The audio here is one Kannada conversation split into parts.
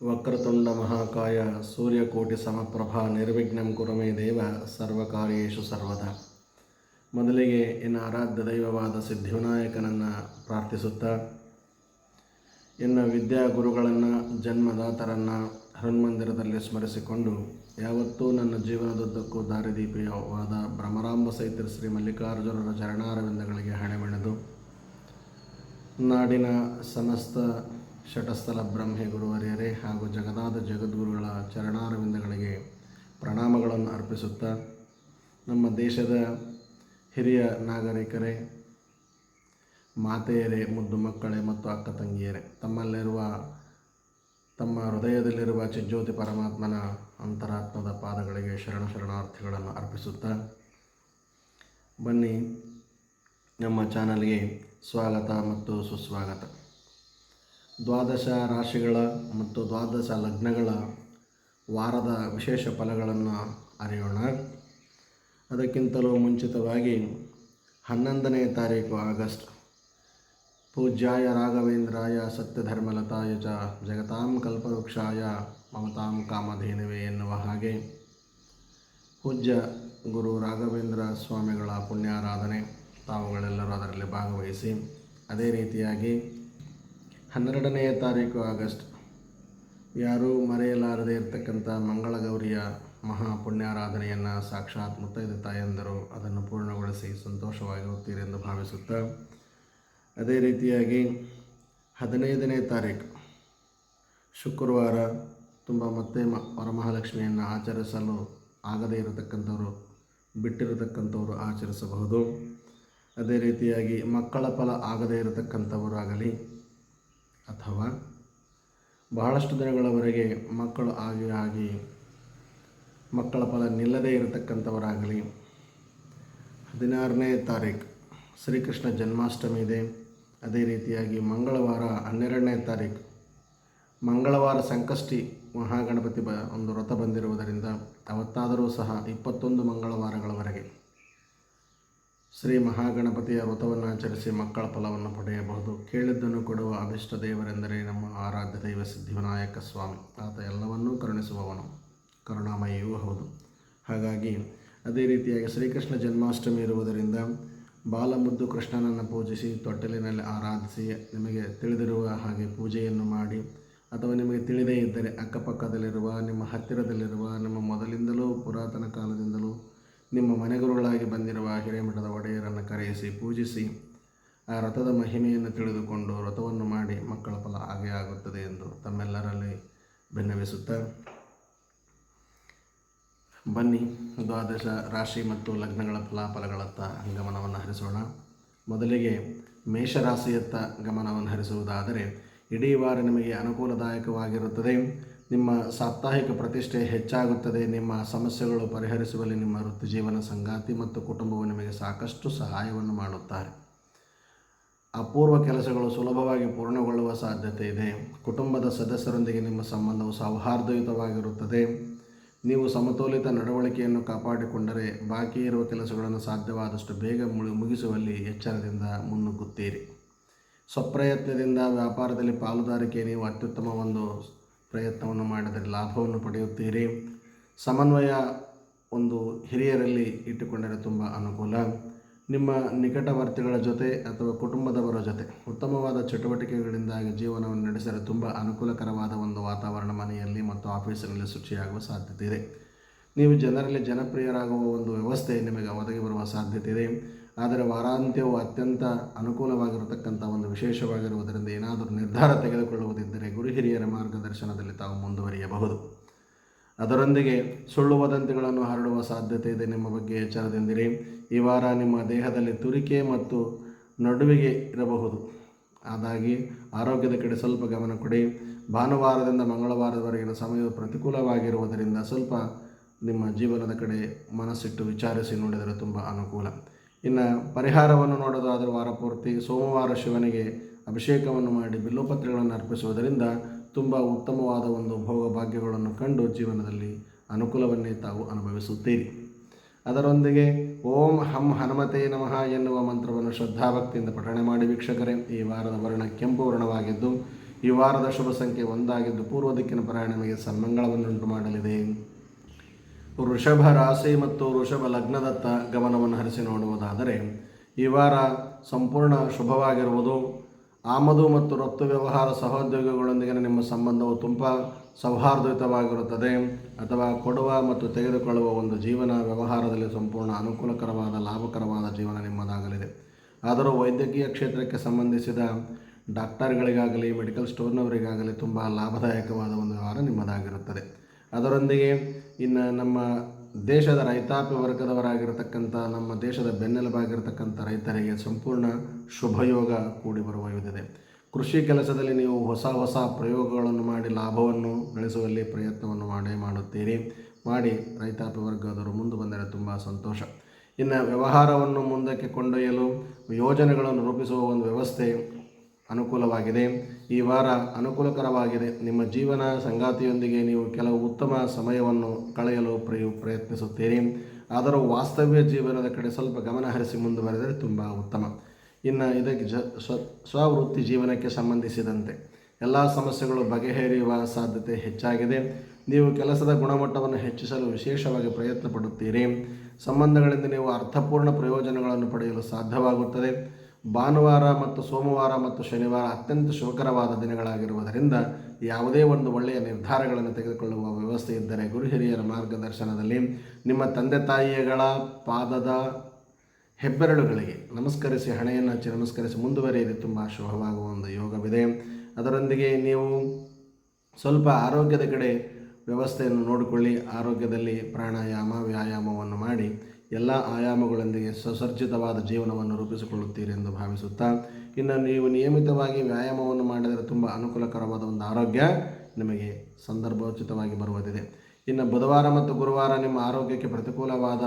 ವಕ್ರತುಂಡ ಮಹಾಕಾಯ ಸೂರ್ಯಕೋಟಿ ಸಮಪ್ರಭಾ ನಿರ್ವಿಘ್ನಂ ಕುರು ಮೇ ದೇವ ಸರ್ವಕಾರ್ಯೇಷು ಸರ್ವದಾ. ಮೊದಲಿಗೆ ಇನ್ನು ಆರಾಧ್ಯ ದೈವವಾದ ಸಿದ್ಧಿವಿನಾಯಕನನ್ನು ಪ್ರಾರ್ಥಿಸುತ್ತಾ, ಇನ್ನು ವಿದ್ಯಾಗುರುಗಳನ್ನು ಜನ್ಮದಾತರನ್ನು ಹನುಮಂದಿರದಲ್ಲಿ ಸ್ಮರಿಸಿಕೊಂಡು, ಯಾವತ್ತೂ ನನ್ನ ಜೀವನದುದ್ದಕ್ಕೂ ದಾರಿದೀಪವಾದ ಭ್ರಮರಾಂಬ ಸಹಿತ ಶ್ರೀ ಮಲ್ಲಿಕಾರ್ಜುನರ ಚರಣಾರವಿಂದಗಳಿಗೆ ಹಣೆಬೆಳೆದು, ನಾಡಿನ ಸಮಸ್ತ ಶಟಸ್ಥಲ ಬ್ರಹ್ಮೆ ಗುರುವರಿಯರೇ ಹಾಗೂ ಜಗದಾದ ಜಗದ್ಗುರುಗಳ ಚರಣಾರವಿಂದಗಳಿಗೆ ಪ್ರಣಾಮಗಳನ್ನು ಅರ್ಪಿಸುತ್ತಾ, ನಮ್ಮ ದೇಶದ ಹಿರಿಯ ನಾಗರಿಕರೇ, ಮಾತೆಯರೇ, ಮುದ್ದು ಮಕ್ಕಳೇ ಮತ್ತು ಅಕ್ಕ ತಂಗಿಯರೇ, ತಮ್ಮ ಹೃದಯದಲ್ಲಿರುವ ಚಿಜ್ಯೋತಿ ಪರಮಾತ್ಮನ ಅಂತರಾತ್ಮದ ಪಾದಗಳಿಗೆ ಶರಣಾರ್ಥಿಗಳನ್ನು ಅರ್ಪಿಸುತ್ತಾ, ಬನ್ನಿ ನಮ್ಮ ಚಾನಲ್ಗೆ ಸ್ವಾಗತ ಮತ್ತು ಸುಸ್ವಾಗತ. ದ್ವಾದಶ ರಾಶಿಗಳ ಮತ್ತು ದ್ವಾದಶ ಲಗ್ನಗಳ ವಾರದ ವಿಶೇಷ ಫಲಗಳನ್ನು ಅರಿಯೋಣ. ಅದಕ್ಕಿಂತಲೂ ಮುಂಚಿತವಾಗಿ 11ನೇ ತಾರೀಕು ಆಗಸ್ಟ್, ಪೂಜ್ಯಾಯ ರಾಘವೇಂದ್ರಾಯ ಸತ್ಯಧರ್ಮಲತಾಯ ಚ ಜಗತಾಂ ಕಲ್ಪವೃಕ್ಷಾಯ ಮಮತಾಂ ಕಾಮಧೇನುವೆ ಎನ್ನುವ ಹಾಗೆ ಪೂಜ್ಯ ಗುರು ರಾಘವೇಂದ್ರ ಸ್ವಾಮಿಗಳ ಪುಣ್ಯಾರಾಧನೆ ತಾವುಗಳೆಲ್ಲರೂ ಅದರಲ್ಲಿ ಭಾಗವಹಿಸಿ, ಅದೇ ರೀತಿಯಾಗಿ 12ನೇ ತಾರೀಕು ಆಗಸ್ಟ್, ಯಾರೂ ಮರೆಯಲಾರದೇ ಇರತಕ್ಕಂಥ ಮಂಗಳಗೌರಿಯ ಮಹಾ ಪುಣ್ಯಾರಾಧನೆಯನ್ನು ಸಾಕ್ಷಾತ್ ಮುತ್ತೈದೆ ತಾಯಂದರು ಅದನ್ನು ಪೂರ್ಣಗೊಳಿಸಿ ಸಂತೋಷವಾಗಿರುತ್ತೀರಿ ಎಂದು ಭಾವಿಸುತ್ತಾ, ಅದೇ ರೀತಿಯಾಗಿ 15ನೇ ತಾರೀಕು ಶುಕ್ರವಾರ ಮತ್ತೆ ವರಮಹಾಲಕ್ಷ್ಮಿಯನ್ನು ಆಚರಿಸಲು ಆಗದೇ ಇರತಕ್ಕಂಥವರು, ಬಿಟ್ಟಿರತಕ್ಕಂಥವರು ಆಚರಿಸಬಹುದು. ಅದೇ ರೀತಿಯಾಗಿ ಮಕ್ಕಳ ಫಲ ಆಗದೇ ಇರತಕ್ಕಂಥವರು ಆಗಲಿ ಅಥವಾ ಬಹಳಷ್ಟು ದಿನಗಳವರೆಗೆ ಮಕ್ಕಳು ಆಗಿ ಮಕ್ಕಳ ಫಲ ನಿಲ್ಲದೇ ಇರತಕ್ಕಂಥವರಾಗಲಿ, 16ನೇ ತಾರೀಕು ಶ್ರೀಕೃಷ್ಣ ಜನ್ಮಾಷ್ಟಮಿ ಇದೆ. ಅದೇ ರೀತಿಯಾಗಿ ಮಂಗಳವಾರ 12ನೇ ತಾರೀಕು ಮಂಗಳವಾರ ಸಂಕಷ್ಟಿ ಮಹಾಗಣಪತಿ ಒಂದು ವ್ರತ ಬಂದಿರುವುದರಿಂದ ಅವತ್ತಾದರೂ ಸಹ 21 ಮಂಗಳವಾರಗಳವರೆಗೆ ಶ್ರೀ ಮಹಾಗಣಪತಿಯ ವ್ರತವನ್ನು ಆಚರಿಸಿ ಮಕ್ಕಳ ಫಲವನ್ನು ಪಡೆಯಬಹುದು. ಕೇಳಿದ್ದನ್ನು ಕೊಡುವ ಅಭಿಷ್ಟ ದೇವರೆಂದರೆ ನಮ್ಮ ಆರಾಧ್ಯ ದೈವ ಸಿದ್ಧಿವಿನಾಯಕ ಸ್ವಾಮಿ. ಆತ ಎಲ್ಲವನ್ನೂ ಕರುಣಿಸುವವನು, ಕರುಣಾಮಯಿಯೂ ಹೌದು. ಹಾಗಾಗಿ ಅದೇ ರೀತಿಯಾಗಿ ಶ್ರೀಕೃಷ್ಣ ಜನ್ಮಾಷ್ಟಮಿ ಇರುವುದರಿಂದ ಬಾಲಮುದ್ದು ಕೃಷ್ಣನನ್ನು ಪೂಜಿಸಿ ತೊಟ್ಟಲಿನಲ್ಲಿ ಆರಾಧಿಸಿ, ನಿಮಗೆ ತಿಳಿದಿರುವ ಹಾಗೆ ಪೂಜೆಯನ್ನು ಮಾಡಿ, ಅಥವಾ ನಿಮಗೆ ತಿಳಿದೇ ಇದ್ದರೆ ಅಕ್ಕಪಕ್ಕದಲ್ಲಿರುವ, ನಿಮ್ಮ ಹತ್ತಿರದಲ್ಲಿರುವ, ನಿಮ್ಮ ಮೊದಲಿಂದಲೂ ಪುರಾತನ ಕಾಲದಿಂದಲೂ ನಿಮ್ಮ ಮನೆಗುರುಗಳಾಗಿ ಬಂದಿರುವ ಹಿರೇಮಠದ ಒಡೆಯರನ್ನು ಕರೆಯಿಸಿ ಪೂಜಿಸಿ ಆ ವ್ರತದ ಮಹಿಮೆಯನ್ನು ತಿಳಿದುಕೊಂಡು ವ್ರತವನ್ನು ಮಾಡಿ ಮಕ್ಕಳ ಫಲ ಹಾಗೆ ಆಗುತ್ತದೆ ಎಂದು ತಮ್ಮೆಲ್ಲರಲ್ಲಿ ಭಿನ್ನವಿಸುತ್ತಾ, ಬನ್ನಿ ದ್ವಾದಶ ರಾಶಿ ಮತ್ತು ಲಗ್ನಗಳ ಫಲಾಫಲಗಳತ್ತ ಗಮನವನ್ನು ಹರಿಸೋಣ. ಮೊದಲಿಗೆ ಮೇಷರಾಶಿಯತ್ತ ಗಮನವನ್ನು ಹರಿಸುವುದಾದರೆ, ಇಡೀ ವಾರ ನಿಮಗೆ ಅನುಕೂಲದಾಯಕವಾಗಿರುತ್ತದೆ. ನಿಮ್ಮ ಸಾಪ್ತಾಹಿಕ ಪ್ರತಿಷ್ಠೆ ಹೆಚ್ಚಾಗುತ್ತದೆ. ನಿಮ್ಮ ಸಮಸ್ಯೆಗಳು ಪರಿಹರಿಸುವಲ್ಲಿ ನಿಮ್ಮ ವೃತ್ತಿ ಜೀವನ ಸಂಗಾತಿ ಮತ್ತು ಕುಟುಂಬವು ನಿಮಗೆ ಸಾಕಷ್ಟು ಸಹಾಯವನ್ನು ಮಾಡುತ್ತಾರೆ. ಅಪೂರ್ವ ಕೆಲಸಗಳು ಸುಲಭವಾಗಿ ಪೂರ್ಣಗೊಳ್ಳುವ ಸಾಧ್ಯತೆ ಇದೆ. ಕುಟುಂಬದ ಸದಸ್ಯರೊಂದಿಗೆ ನಿಮ್ಮ ಸಂಬಂಧವು ಸೌಹಾರ್ದಯುತವಾಗಿರುತ್ತದೆ. ನೀವು ಸಮತೋಲಿತ ನಡವಳಿಕೆಯನ್ನು ಕಾಪಾಡಿಕೊಂಡರೆ ಬಾಕಿ ಇರುವ ಕೆಲಸಗಳನ್ನು ಸಾಧ್ಯವಾದಷ್ಟು ಬೇಗ ಮುಗಿಸುವಲ್ಲಿ ಎಚ್ಚರದಿಂದ ಮುನ್ನುಗ್ಗುತ್ತೀರಿ. ಸ್ವಪ್ರಯತ್ನದಿಂದ ವ್ಯಾಪಾರದಲ್ಲಿ ಪಾಲುದಾರಿಕೆ ನೀವು ಅತ್ಯುತ್ತಮ ಒಂದು ಪ್ರಯತ್ನವನ್ನು ಮಾಡಿದರೆ ಲಾಭವನ್ನು ಪಡೆಯುತ್ತೀರಿ. ಸಮನ್ವಯ ಹಿರಿಯರಲ್ಲಿ ಇಟ್ಟುಕೊಂಡರೆ ತುಂಬ ಅನುಕೂಲ. ನಿಮ್ಮ ನಿಕಟವರ್ತಿಗಳ ಜೊತೆ ಅಥವಾ ಕುಟುಂಬದವರ ಜೊತೆ ಉತ್ತಮವಾದ ಚಟುವಟಿಕೆಗಳಿಂದಾಗಿ ಜೀವನವನ್ನು ನಡೆಸಲು ತುಂಬ ಅನುಕೂಲಕರವಾದ ಒಂದು ವಾತಾವರಣ ಮನೆಯಲ್ಲಿ ಮತ್ತು ಆಫೀಸಿನಲ್ಲಿ ಸೃಷ್ಟಿಯಾಗುವ ಸಾಧ್ಯತೆ ಇದೆ. ನೀವು ಜನರಲ್ಲಿ ಜನಪ್ರಿಯರಾಗುವ ಒಂದು ವ್ಯವಸ್ಥೆ ನಿಮಗೆ ಒದಗಿ ಬರುವ ಸಾಧ್ಯತೆ ಇದೆ. ಆದರೆ ವಾರಾಂತ್ಯವು ಅತ್ಯಂತ ಅನುಕೂಲವಾಗಿರತಕ್ಕಂಥ ಒಂದು ವಿಶೇಷವಾಗಿರುವುದರಿಂದ ಏನಾದರೂ ನಿರ್ಧಾರ ತೆಗೆದುಕೊಳ್ಳುವುದಿದ್ದರೆ ಗುರು ಹಿರಿಯರ ಮಾರ್ಗದರ್ಶನದಲ್ಲಿ ತಾವು ಮುಂದುವರಿಯಬಹುದು. ಅದರೊಂದಿಗೆ ಸುಳ್ಳು ವದಂತಿಗಳನ್ನು ಹರಡುವ ಸಾಧ್ಯತೆ ಇದೆ. ನಿಮ್ಮ ಬಗ್ಗೆ ಎಚ್ಚರದಿಂದಿರಿ. ಈ ವಾರ ನಿಮ್ಮ ದೇಹದಲ್ಲಿ ತುರಿಕೆ ಮತ್ತು ನಡುವಿಗೆ ಇರಬಹುದು. ಹಾಗಾಗಿ ಆರೋಗ್ಯದ ಕಡೆ ಸ್ವಲ್ಪ ಗಮನ ಕೊಡಿ. ಭಾನುವಾರದಿಂದ ಮಂಗಳವಾರದವರೆಗಿನ ಸಮಯವು ಪ್ರತಿಕೂಲವಾಗಿರುವುದರಿಂದ ಸ್ವಲ್ಪ ನಿಮ್ಮ ಜೀವನದ ಕಡೆ ಮನಸ್ಸಿಟ್ಟು ವಿಚಾರಿಸಿ ನೋಡಿದರೆ ತುಂಬ ಅನುಕೂಲ. ಇನ್ನು ಪರಿಹಾರವನ್ನು ನೋಡೋದಾದರೆ ವಾರ ಪೂರ್ತಿ ಸೋಮವಾರ ಶಿವನಿಗೆ ಅಭಿಷೇಕವನ್ನು ಮಾಡಿ ಬಿಲ್ಲುಪತ್ರೆಗಳನ್ನು ಅರ್ಪಿಸುವುದರಿಂದ ತುಂಬ ಉತ್ತಮವಾದ ಒಂದು ಭೋಗಭಾಗ್ಯಗಳನ್ನು ಕಂಡು ಜೀವನದಲ್ಲಿ ಅನುಕೂಲವನ್ನೇ ತಾವು ಅನುಭವಿಸುತ್ತೀರಿ. ಅದರೊಂದಿಗೆ ಓಂ ಹಂ ಹನುಮತೆ ನಮಃ ಎನ್ನುವ ಮಂತ್ರವನ್ನು ಶ್ರದ್ಧಾಭಕ್ತಿಯಿಂದ ಪಠಣೆ ಮಾಡಿ ವೀಕ್ಷಕರೇ. ಈ ವಾರದ ವರ್ಣ ಕೆಂಪು ವರ್ಣವಾಗಿದ್ದು ಈ ವಾರದ ಶುಭ ಸಂಖ್ಯೆ 1 ಆಗಿದ್ದು ಪೂರ್ವ ದಿಕ್ಕಿನ ಪ್ರಯಾಣ ನಿಮಗೆ ಸನ್ಮಂಗಳವನ್ನುಂಟು ಮಾಡಲಿದೆ. ವೃಷಭ ರಾಶಿ ಮತ್ತು ವೃಷಭ ಲಗ್ನದತ್ತ ಗಮನವನ್ನು ಹರಿಸಿ ನೋಡುವುದಾದರೆ ಈ ವಾರ ಸಂಪೂರ್ಣ ಶುಭವಾಗಿರುವುದು. ಆಮದು ಮತ್ತು ರಫ್ತು ವ್ಯವಹಾರ ಸಹೋದ್ಯೋಗಿಗಳೊಂದಿಗಿನ ನಿಮ್ಮ ಸಂಬಂಧವು ತುಂಬ ಸೌಹಾರ್ದಯುತವಾಗಿರುತ್ತದೆ. ಅಥವಾ ಕೊಡುವ ಮತ್ತು ತೆಗೆದುಕೊಳ್ಳುವ ಒಂದು ಜೀವನ ವ್ಯವಹಾರದಲ್ಲಿ ಸಂಪೂರ್ಣ ಅನುಕೂಲಕರವಾದ ಲಾಭಕರವಾದ ಜೀವನ ನಿಮ್ಮದಾಗಲಿದೆ. ಆದರೂ ವೈದ್ಯಕೀಯ ಕ್ಷೇತ್ರಕ್ಕೆ ಸಂಬಂಧಿಸಿದ ಡಾಕ್ಟರ್ಗಳಿಗಾಗಲಿ ಮೆಡಿಕಲ್ ಸ್ಟೋರ್ನವರಿಗಾಗಲಿ ತುಂಬ ಲಾಭದಾಯಕವಾದ ಒಂದು ವ್ಯವಹಾರ ನಿಮ್ಮದಾಗಿರುತ್ತದೆ. ಅದರೊಂದಿಗೆ ಇನ್ನು ನಮ್ಮ ದೇಶದ ರೈತಾಪಿ ವರ್ಗದವರಾಗಿರತಕ್ಕಂಥ ನಮ್ಮ ದೇಶದ ಬೆನ್ನೆಲುಬಾಗಿರತಕ್ಕಂಥ ರೈತರಿಗೆ ಸಂಪೂರ್ಣ ಶುಭಯೋಗ ಕೂಡಿ ಬರುವ ಇದೆ. ಕೃಷಿ ಕೆಲಸದಲ್ಲಿ ನೀವು ಹೊಸ ಪ್ರಯೋಗಗಳನ್ನು ಮಾಡಿ ಲಾಭವನ್ನು ಗಳಿಸುವಲ್ಲಿ ಪ್ರಯತ್ನವನ್ನು ಮಾಡುತ್ತೀರಿ. ಮಾಡಿ ರೈತಾಪಿ ವರ್ಗದವರು ಮುಂದೆ ಬಂದರೆ ತುಂಬ ಸಂತೋಷ. ಇನ್ನು ವ್ಯವಹಾರವನ್ನು ಮುಂದಕ್ಕೆ ಕೊಂಡೊಯ್ಯಲು ಯೋಜನೆಗಳನ್ನು ರೂಪಿಸುವ ಒಂದು ವ್ಯವಸ್ಥೆ ಅನುಕೂಲವಾಗಿದೆ. ಈ ವಾರ ಅನುಕೂಲಕರವಾಗಿದೆ. ನಿಮ್ಮ ಜೀವನ ಸಂಗಾತಿಯೊಂದಿಗೆ ನೀವು ಕೆಲವು ಉತ್ತಮ ಸಮಯವನ್ನು ಕಳೆಯಲು ಪ್ರಯತ್ನಿಸುತ್ತೀರಿ. ಆದರೂ ವಾಸ್ತವ್ಯ ಜೀವನದ ಕಡೆ ಸ್ವಲ್ಪ ಗಮನ ಹರಿಸಿ ಮುಂದುವರೆದರೆ ತುಂಬ ಉತ್ತಮ. ಇನ್ನು ಇದಕ್ಕೆ ಸ್ವವೃತ್ತಿ ಜೀವನಕ್ಕೆ ಸಂಬಂಧಿಸಿದಂತೆ ಎಲ್ಲ ಸಮಸ್ಯೆಗಳು ಬಗೆಹರಿಯುವ ಸಾಧ್ಯತೆ ಹೆಚ್ಚಾಗಿದೆ. ನೀವು ಕೆಲಸದ ಗುಣಮಟ್ಟವನ್ನು ಹೆಚ್ಚಿಸಲು ವಿಶೇಷವಾಗಿ ಪ್ರಯತ್ನ ಪಡುತ್ತೀರಿ. ಸಂಬಂಧಗಳಿಂದ ನೀವು ಅರ್ಥಪೂರ್ಣ ಪ್ರಯೋಜನಗಳನ್ನು ಪಡೆಯಲು ಸಾಧ್ಯವಾಗುತ್ತದೆ. ಭಾನುವಾರ ಮತ್ತು ಸೋಮವಾರ ಮತ್ತು ಶನಿವಾರ ಅತ್ಯಂತ ಶುಭಕರವಾದ ದಿನಗಳಾಗಿರುವುದರಿಂದ ಯಾವುದೇ ಒಂದು ಒಳ್ಳೆಯ ನಿರ್ಧಾರಗಳನ್ನು ತೆಗೆದುಕೊಳ್ಳುವ ವ್ಯವಸ್ಥೆ ಇದ್ದರೆ ಗುರು ಹಿರಿಯರ ಮಾರ್ಗದರ್ಶನದಲ್ಲಿ ನಿಮ್ಮ ತಂದೆ ತಾಯಿಗಳ ಪಾದದ ಹೆಬ್ಬೆರಳುಗಳಿಗೆ ನಮಸ್ಕರಿಸಿ ಹಣೆಯನ್ನು ಹಚ್ಚಿ ನಮಸ್ಕರಿಸಿ ಮುಂದುವರಿಯಲು ತುಂಬ ಶುಭವಾಗುವ ಒಂದು ಯೋಗವಿದೆ. ಅದರೊಂದಿಗೆ ನೀವು ಸ್ವಲ್ಪ ಆರೋಗ್ಯದ ಕಡೆ ವ್ಯವಸ್ಥೆಯನ್ನು ನೋಡಿಕೊಳ್ಳಿ. ಆರೋಗ್ಯದಲ್ಲಿ ಪ್ರಾಣಾಯಾಮ ವ್ಯಾಯಾಮವನ್ನು ಮಾಡಿ ಎಲ್ಲ ಆಯಾಮಗಳೊಂದಿಗೆ ಸುಸರ್ಜಿತವಾದ ಜೀವನವನ್ನು ರೂಪಿಸಿಕೊಳ್ಳುತ್ತೀರಿ ಎಂದು ಭಾವಿಸುತ್ತಾ, ಇನ್ನು ನೀವು ನಿಯಮಿತವಾಗಿ ವ್ಯಾಯಾಮವನ್ನು ಮಾಡಿದರೆ ತುಂಬ ಅನುಕೂಲಕರವಾದ ಒಂದು ಆರೋಗ್ಯ ನಿಮಗೆ ಸಂದರ್ಭೋಚಿತವಾಗಿ ಬರುವುದಿದೆ. ಇನ್ನು ಬುಧವಾರ ಮತ್ತು ಗುರುವಾರ ನಿಮ್ಮ ಆರೋಗ್ಯಕ್ಕೆ ಪ್ರತಿಕೂಲವಾದ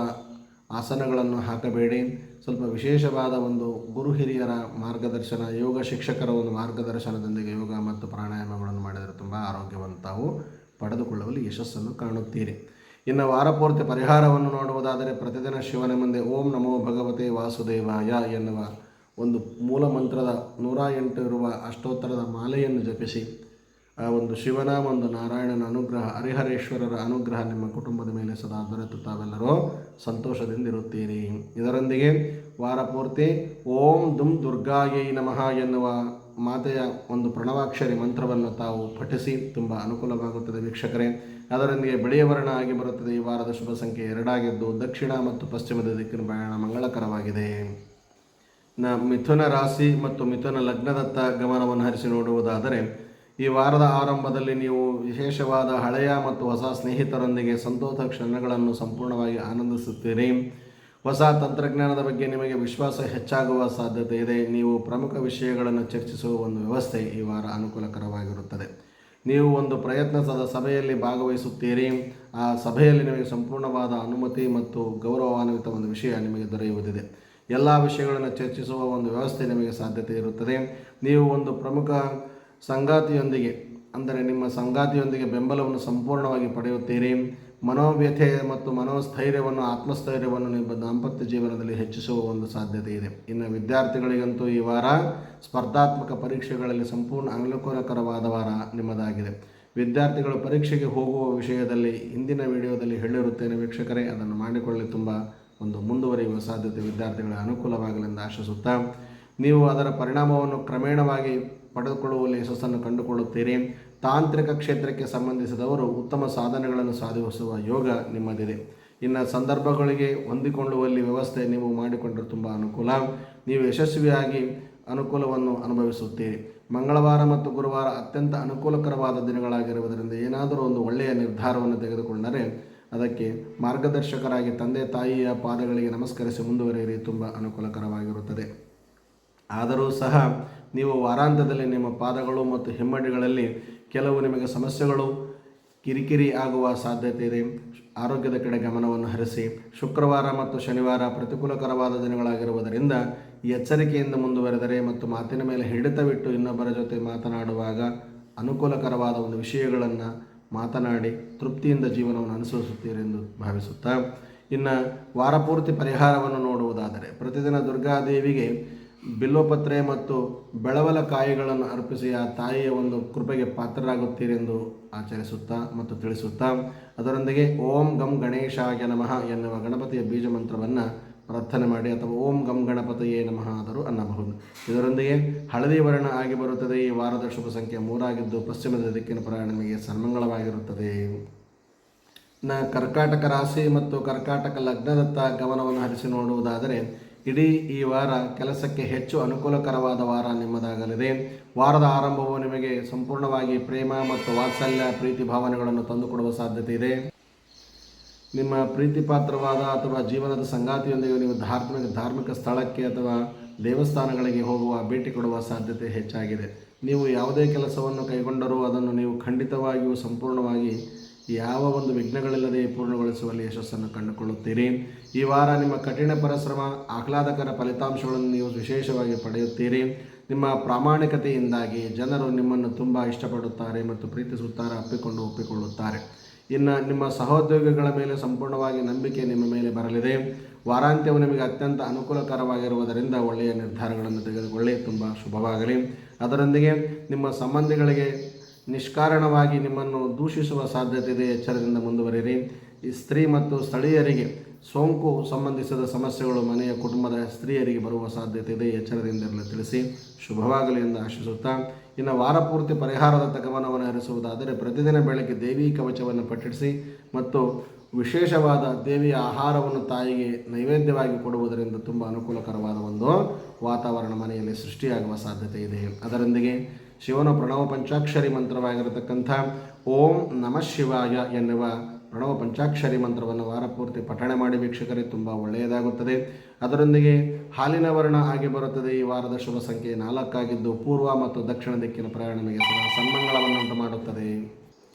ಆಸನಗಳನ್ನು ಹಾಕಬೇಡಿ. ಸ್ವಲ್ಪ ವಿಶೇಷವಾದ ಒಂದು ಗುರು ಹಿರಿಯರ ಮಾರ್ಗದರ್ಶನ, ಯೋಗ ಶಿಕ್ಷಕರ ಒಂದು ಮಾರ್ಗದರ್ಶನದೊಂದಿಗೆ ಯೋಗ ಮತ್ತು ಪ್ರಾಣಾಯಾಮಗಳನ್ನು ಮಾಡಿದರೆ ತುಂಬ ಆರೋಗ್ಯವನ್ನು ತಾವು ಪಡೆದುಕೊಳ್ಳುವಲ್ಲಿ ಯಶಸ್ಸನ್ನು ಕಾಣುತ್ತೀರಿ. ಇನ್ನು ವಾರಪೂರ್ತಿ ಪರಿಹಾರವನ್ನು ನೋಡುವುದಾದರೆ ಪ್ರತಿದಿನ ಶಿವನ ಮುಂದೆ ಓಂ ನಮೋ ಭಗವತೆ ವಾಸುದೇವಾಯ ಎನ್ನುವ ಒಂದು ಮೂಲ ಮಂತ್ರದ 108 ಇರುವ ಅಷ್ಟೋತ್ತರದ ಮಾಲೆಯನ್ನು ಜಪಿಸಿ ಆ ಒಂದು ಶಿವನ ಒಂದು ನಾರಾಯಣನ ಅನುಗ್ರಹ, ಹರಿಹರೇಶ್ವರರ ಅನುಗ್ರಹ ನಿಮ್ಮ ಕುಟುಂಬದ ಮೇಲೆ ಸದಾ ದೊರೆತು ತಾವೆಲ್ಲರೂ ಸಂತೋಷದಿಂದಿರುತ್ತೀರಿ. ಇದರೊಂದಿಗೆ ವಾರಪೂರ್ತಿ ಓಂ ದುಂ ದುರ್ಗಾಯೈ ನಮಃ ಎನ್ನುವ ಮಾತೆಯ ಒಂದು ಪ್ರಣವಾಕ್ಷರಿ ಮಂತ್ರವನ್ನು ತಾವು ಪಠಿಸಿ ತುಂಬ ಅನುಕೂಲವಾಗುತ್ತದೆ ವೀಕ್ಷಕರೇ. ಅದರೊಂದಿಗೆ ಬಿಳಿಯ ವರ್ಣ ಆಗಿ ಬರುತ್ತದೆ. ಈ ವಾರದ ಶುಭ ಸಂಖ್ಯೆ 2 ಆಗಿದ್ದು ದಕ್ಷಿಣ ಮತ್ತು ಪಶ್ಚಿಮದ ದಿಕ್ಕಿನ ಪ್ರಯಾಣ ಮಂಗಳಕರವಾಗಿದೆ. ಮಿಥುನ ರಾಶಿ ಮತ್ತು ಮಿಥುನ ಲಗ್ನದತ್ತ ಗಮನವನ್ನು ಹರಿಸಿ ನೋಡುವುದಾದರೆ ಈ ವಾರದ ಆರಂಭದಲ್ಲಿ ನೀವು ವಿಶೇಷವಾದ ಹಳೆಯ ಮತ್ತು ಹೊಸ ಸ್ನೇಹಿತರೊಂದಿಗೆ ಸಂತೋಷ ಕ್ಷಣಗಳನ್ನು ಸಂಪೂರ್ಣವಾಗಿ ಆನಂದಿಸುತ್ತೀರಿ. ಹೊಸ ತಂತ್ರಜ್ಞಾನದ ಬಗ್ಗೆ ನಿಮಗೆ ವಿಶ್ವಾಸ ಹೆಚ್ಚಾಗುವ ಸಾಧ್ಯತೆ ಇದೆ. ನೀವು ಪ್ರಮುಖ ವಿಷಯಗಳನ್ನು ಚರ್ಚಿಸುವ ಒಂದು ವ್ಯವಸ್ಥೆ ಈ ವಾರ ಅನುಕೂಲಕರವಾಗಿರುತ್ತದೆ. ನೀವು ಒಂದು ಪ್ರಯತ್ನದ ಸಭೆಯಲ್ಲಿ ಭಾಗವಹಿಸುತ್ತೀರಿ. ಆ ಸಭೆಯಲ್ಲಿ ನಿಮಗೆ ಸಂಪೂರ್ಣವಾದ ಅನುಮತಿ ಮತ್ತು ಗೌರವಾನ್ವಿತ ಒಂದು ವಿಷಯ ನಿಮಗೆ ದೊರೆಯುವುದಿದೆ. ಎಲ್ಲ ವಿಷಯಗಳನ್ನು ಚರ್ಚಿಸುವ ಒಂದು ವ್ಯವಸ್ಥೆ ನಿಮಗೆ ಸಾಧ್ಯತೆ ಇರುತ್ತದೆ. ನೀವು ಒಂದು ಪ್ರಮುಖ ಸಂಗಾತಿಯೊಂದಿಗೆ ಅಂದರೆ ನಿಮ್ಮ ಸಂಗಾತಿಯೊಂದಿಗೆ ಬೆಂಬಲವನ್ನು ಸಂಪೂರ್ಣವಾಗಿ ಪಡೆಯುತ್ತೀರಿ. ಮನೋವ್ಯಥೆ ಮತ್ತು ಮನೋಸ್ಥೈರ್ಯವನ್ನು ಆತ್ಮಸ್ಥೈರ್ಯವನ್ನು ನಿಮ್ಮ ದಾಂಪತ್ಯ ಜೀವನದಲ್ಲಿ ಹೆಚ್ಚಿಸುವ ಒಂದು ಸಾಧ್ಯತೆ ಇದೆ. ಇನ್ನು ವಿದ್ಯಾರ್ಥಿಗಳಿಗಂತೂ ಈ ವಾರ ಸ್ಪರ್ಧಾತ್ಮಕ ಪರೀಕ್ಷೆಗಳಲ್ಲಿ ಸಂಪೂರ್ಣ ಅನುಕೂಲಕರವಾದ ವಾರ ನಿಮ್ಮದಾಗಿದೆ. ವಿದ್ಯಾರ್ಥಿಗಳು ಪರೀಕ್ಷೆಗೆ ಹೋಗುವ ವಿಷಯದಲ್ಲಿ ಹಿಂದಿನ ವಿಡಿಯೋದಲ್ಲಿ ಹೇಳಿರುತ್ತೇನೆ ವೀಕ್ಷಕರೇ, ಅದನ್ನು ಮಾಡಿಕೊಳ್ಳಿ ತುಂಬ ಒಂದು ಮುಂದುವರಿಯುವ ಸಾಧ್ಯತೆ ವಿದ್ಯಾರ್ಥಿಗಳ ಅನುಕೂಲವಾಗಲೆಂದು ಆಶಿಸುತ್ತಾ, ನೀವು ಅದರ ಪರಿಣಾಮವನ್ನು ಕ್ರಮೇಣವಾಗಿ ಪಡೆದುಕೊಳ್ಳುವಲ್ಲಿ ಯಶಸ್ಸನ್ನು ಕಂಡುಕೊಳ್ಳುತ್ತೀರಿ. ತಾಂತ್ರಿಕ ಕ್ಷೇತ್ರಕ್ಕೆ ಸಂಬಂಧಿಸಿದವರು ಉತ್ತಮ ಸಾಧನೆಗಳನ್ನು ಸಾಧಿಸುವ ಯೋಗ ನಿಮ್ಮದಿದೆ. ಇನ್ನು ಸಂದರ್ಭಗಳಿಗೆ ಹೊಂದಿಕೊಳ್ಳುವಲ್ಲಿ ವ್ಯವಸ್ಥೆ ನೀವು ಮಾಡಿಕೊಂಡರೆ ತುಂಬ ಅನುಕೂಲ. ನೀವು ಯಶಸ್ವಿಯಾಗಿ ಅನುಕೂಲವನ್ನು ಅನುಭವಿಸುತ್ತೀರಿ. ಮಂಗಳವಾರ ಮತ್ತು ಗುರುವಾರ ಅತ್ಯಂತ ಅನುಕೂಲಕರವಾದ ದಿನಗಳಾಗಿರುವುದರಿಂದ ಏನಾದರೂ ಒಂದು ಒಳ್ಳೆಯ ನಿರ್ಧಾರವನ್ನು ತೆಗೆದುಕೊಂಡರೆ ಅದಕ್ಕೆ ಮಾರ್ಗದರ್ಶಕರಾಗಿ ತಂದೆ ತಾಯಿಯ ಪಾದಗಳಿಗೆ ನಮಸ್ಕರಿಸಿ ಮುಂದುವರಿಯಿರಿ, ತುಂಬ ಅನುಕೂಲಕರವಾಗಿರುತ್ತದೆ. ಆದರೂ ಸಹ ನೀವು ವಾರಾಂತ್ಯದಲ್ಲಿ ನಿಮ್ಮ ಪಾದಗಳು ಮತ್ತು ಹಿಮ್ಮಡಿಗಳಲ್ಲಿ ಕೆಲವು ನಿಮಗೆ ಸಮಸ್ಯೆಗಳು ಕಿರಿಕಿರಿ ಆಗುವ ಸಾಧ್ಯತೆ ಇದೆ. ಆರೋಗ್ಯದ ಕಡೆ ಗಮನವನ್ನು ಹರಿಸಿ. ಶುಕ್ರವಾರ ಮತ್ತು ಶನಿವಾರ ಪ್ರತಿಕೂಲಕರವಾದ ದಿನಗಳಾಗಿರುವುದರಿಂದ ಎಚ್ಚರಿಕೆಯಿಂದ ಮುಂದುವರೆದರೆ ಮತ್ತು ಮಾತಿನ ಮೇಲೆ ಹಿಡಿತವಿಟ್ಟು ಇನ್ನೊಬ್ಬರ ಜೊತೆ ಮಾತನಾಡುವಾಗ ಅನುಕೂಲಕರವಾದ ಒಂದು ವಿಷಯಗಳನ್ನು ಮಾತನಾಡಿ ತೃಪ್ತಿಯಿಂದ ಜೀವನವನ್ನು ಅನುಸರಿಸುತ್ತೀರೆಂದು ಭಾವಿಸುತ್ತಾ, ಇನ್ನು ವಾರಪೂರ್ತಿ ಪರಿಹಾರವನ್ನು ನೋಡುವುದಾದರೆ ಪ್ರತಿದಿನ ದುರ್ಗಾದೇವಿಗೆ ಬಿಲ್ವಪತ್ರೆ ಮತ್ತು ಬೆಳವಲಕಾಯಿಗಳನ್ನು ಅರ್ಪಿಸಿ ಆ ತಾಯಿಯ ಒಂದು ಕೃಪೆಗೆ ಪಾತ್ರರಾಗುತ್ತೀರಿ ಎಂದು ಆಚರಿಸುತ್ತಾ ಮತ್ತು ತಿಳಿಸುತ್ತಾ, ಅದರೊಂದಿಗೆ ಓಂ ಗಂ ಗಣೇಶಾಯ ನಮಃ ಎನ್ನುವ ಗಣಪತಿಯ ಬೀಜ ಮಂತ್ರವನ್ನು ಪ್ರಾರ್ಥನೆ ಮಾಡಿ ಅಥವಾ ಓಂ ಗಂ ಗಣಪತಿಯೇ ನಮಃ ಆದರೂ ಅನ್ನಬಹುದು. ಇದರೊಂದಿಗೆ ಹಳದಿ ವರ್ಣ ಆಗಿ ಬರುತ್ತದೆ. ಈ ವಾರದ ಶುಭ ಸಂಖ್ಯೆ 3 ಆಗಿದ್ದು ಪಶ್ಚಿಮದ ದಿಕ್ಕಿನ ಪ್ರಯಾಣ ನಿಮಗೆ ಸನ್ಮಂಗಳವಾಗಿರುತ್ತದೆ. ಕರ್ಕಾಟಕ ರಾಶಿ ಮತ್ತು ಕರ್ಕಾಟಕ ಲಗ್ನದತ್ತ ಗಮನವನ್ನು ಹರಿಸಿ ನೋಡುವುದಾದರೆ, ಇಡೀ ಈ ವಾರ ಕೆಲಸಕ್ಕೆ ಹೆಚ್ಚು ಅನುಕೂಲಕರವಾದ ವಾರ ನಿಮ್ಮದಾಗಲಿದೆ. ವಾರದ ಆರಂಭವು ನಿಮಗೆ ಸಂಪೂರ್ಣವಾಗಿ ಪ್ರೇಮ ಮತ್ತು ವಾತ್ಸಲ್ಯ ಪ್ರೀತಿ ಭಾವನೆಗಳನ್ನು ತಂದುಕೊಡುವ ಸಾಧ್ಯತೆ ಇದೆ. ನಿಮ್ಮ ಪ್ರೀತಿ ಪಾತ್ರವಾದ ಅಥವಾ ಜೀವನದ ಸಂಗಾತಿಯೊಂದಿಗೆ ನೀವು ಧಾರ್ಮಿಕ ಸ್ಥಳಕ್ಕೆ ಅಥವಾ ದೇವಸ್ಥಾನಗಳಿಗೆ ಹೋಗುವ ಭೇಟಿ ಕೊಡುವ ಸಾಧ್ಯತೆ ಹೆಚ್ಚಾಗಿದೆ. ನೀವು ಯಾವುದೇ ಕೆಲಸವನ್ನು ಕೈಗೊಂಡರೂ ಅದನ್ನು ನೀವು ಖಂಡಿತವಾಗಿಯೂ ಸಂಪೂರ್ಣವಾಗಿ ಯಾವ ಒಂದು ವಿಘ್ನಗಳಿಲ್ಲದೆ ಪೂರ್ಣಗೊಳಿಸುವಲ್ಲಿ ಯಶಸ್ಸನ್ನು ಕಂಡುಕೊಳ್ಳುತ್ತೀರಿ. ಈ ವಾರ ನಿಮ್ಮ ಕಠಿಣ ಪರಿಶ್ರಮ ಆಹ್ಲಾದಕರ ಫಲಿತಾಂಶಗಳನ್ನು ನೀವು ವಿಶೇಷವಾಗಿ ಪಡೆಯುತ್ತೀರಿ. ನಿಮ್ಮ ಪ್ರಾಮಾಣಿಕತೆಯಿಂದಾಗಿ ಜನರು ನಿಮ್ಮನ್ನು ತುಂಬ ಇಷ್ಟಪಡುತ್ತಾರೆ ಮತ್ತು ಪ್ರೀತಿಸುತ್ತಾರೆ, ಒಪ್ಪಿಕೊಳ್ಳುತ್ತಾರೆ. ಇನ್ನು ನಿಮ್ಮ ಸಹೋದ್ಯೋಗಿಗಳ ಮೇಲೆ ಸಂಪೂರ್ಣವಾಗಿ ನಂಬಿಕೆ ನಿಮ್ಮ ಮೇಲೆ ಬರಲಿದೆ. ವಾರಾಂತ್ಯವು ನಿಮಗೆ ಅತ್ಯಂತ ಅನುಕೂಲಕರವಾಗಿರುವುದರಿಂದ ಒಳ್ಳೆಯ ನಿರ್ಧಾರಗಳನ್ನು ತೆಗೆದುಕೊಳ್ಳಿ. ತುಂಬ ಶುಭವಾಗಲಿ. ಅದರೊಂದಿಗೆ ನಿಮ್ಮ ಸಂಬಂಧಿಗಳಿಗೆ ನಿಷ್ಕಾರಣವಾಗಿ ನಿಮ್ಮನ್ನು ದೂಷಿಸುವ ಸಾಧ್ಯತೆ ಇದೆ. ಎಚ್ಚರದಿಂದ ಮುಂದುವರಿಯಿರಿ. ಈ ಸ್ತ್ರೀ ಮತ್ತು ಸ್ಥಳೀಯರಿಗೆ ಸೋಂಕು ಸಂಬಂಧಿಸಿದ ಸಮಸ್ಯೆಗಳು ಮನೆಯ ಕುಟುಂಬದ ಸ್ತ್ರೀಯರಿಗೆ ಬರುವ ಸಾಧ್ಯತೆ ಇದೆ. ಎಚ್ಚರದಿಂದಲೇ ತಿಳಿಸಿ. ಶುಭವಾಗಲಿ ಎಂದು ಆಶಿಸುತ್ತಾ, ಇನ್ನು ವಾರ ಪೂರ್ತಿ ಪರಿಹಾರದತ್ತ ಗಮನವನ್ನು ಹರಿಸುವುದಾದರೆ, ಪ್ರತಿದಿನ ಬೆಳಗ್ಗೆ ದೇವಿ ಕವಚವನ್ನು ಪಠಿಸಿ ಮತ್ತು ವಿಶೇಷವಾದ ದೇವಿಯ ಆಹಾರವನ್ನು ತಾಯಿಗೆ ನೈವೇದ್ಯವಾಗಿ ಕೊಡುವುದರಿಂದ ತುಂಬ ಅನುಕೂಲಕರವಾದ ಒಂದು ವಾತಾವರಣ ಮನೆಯಲ್ಲಿ ಸೃಷ್ಟಿಯಾಗುವ ಸಾಧ್ಯತೆ ಇದೆ. ಅದರೊಂದಿಗೆ ಶಿವನ ಪ್ರಣವ ಪಂಚಾಕ್ಷರಿ ಮಂತ್ರವಾಗಿರತಕ್ಕಂಥ ಓಂ ನಮಃ ಶಿವಾಯ ಎನ್ನುವ ಪ್ರಣವ ಪಂಚಾಕ್ಷರಿ ಮಂತ್ರವನ್ನು ವಾರ ಪೂರ್ತಿ ಪಠಣೆ ಮಾಡಿ ವೀಕ್ಷಕರೇ ತುಂಬ ಒಳ್ಳೆಯದಾಗುತ್ತದೆ. ಅದರೊಂದಿಗೆ ಹಾಲಿನ ವರ್ಣ ಆಗಿ ಬರುತ್ತದೆ. ಈ ವಾರದ ಶುಭ ಸಂಖ್ಯೆ 4 ಆಗಿದ್ದು ಪೂರ್ವ ಮತ್ತು ದಕ್ಷಿಣ ದಿಕ್ಕಿನ ಪ್ರಯಾಣ ನಿಮಗೆ ಸನ್ಮಂಗಳವನ್ನುಂಟು ಮಾಡುತ್ತದೆ.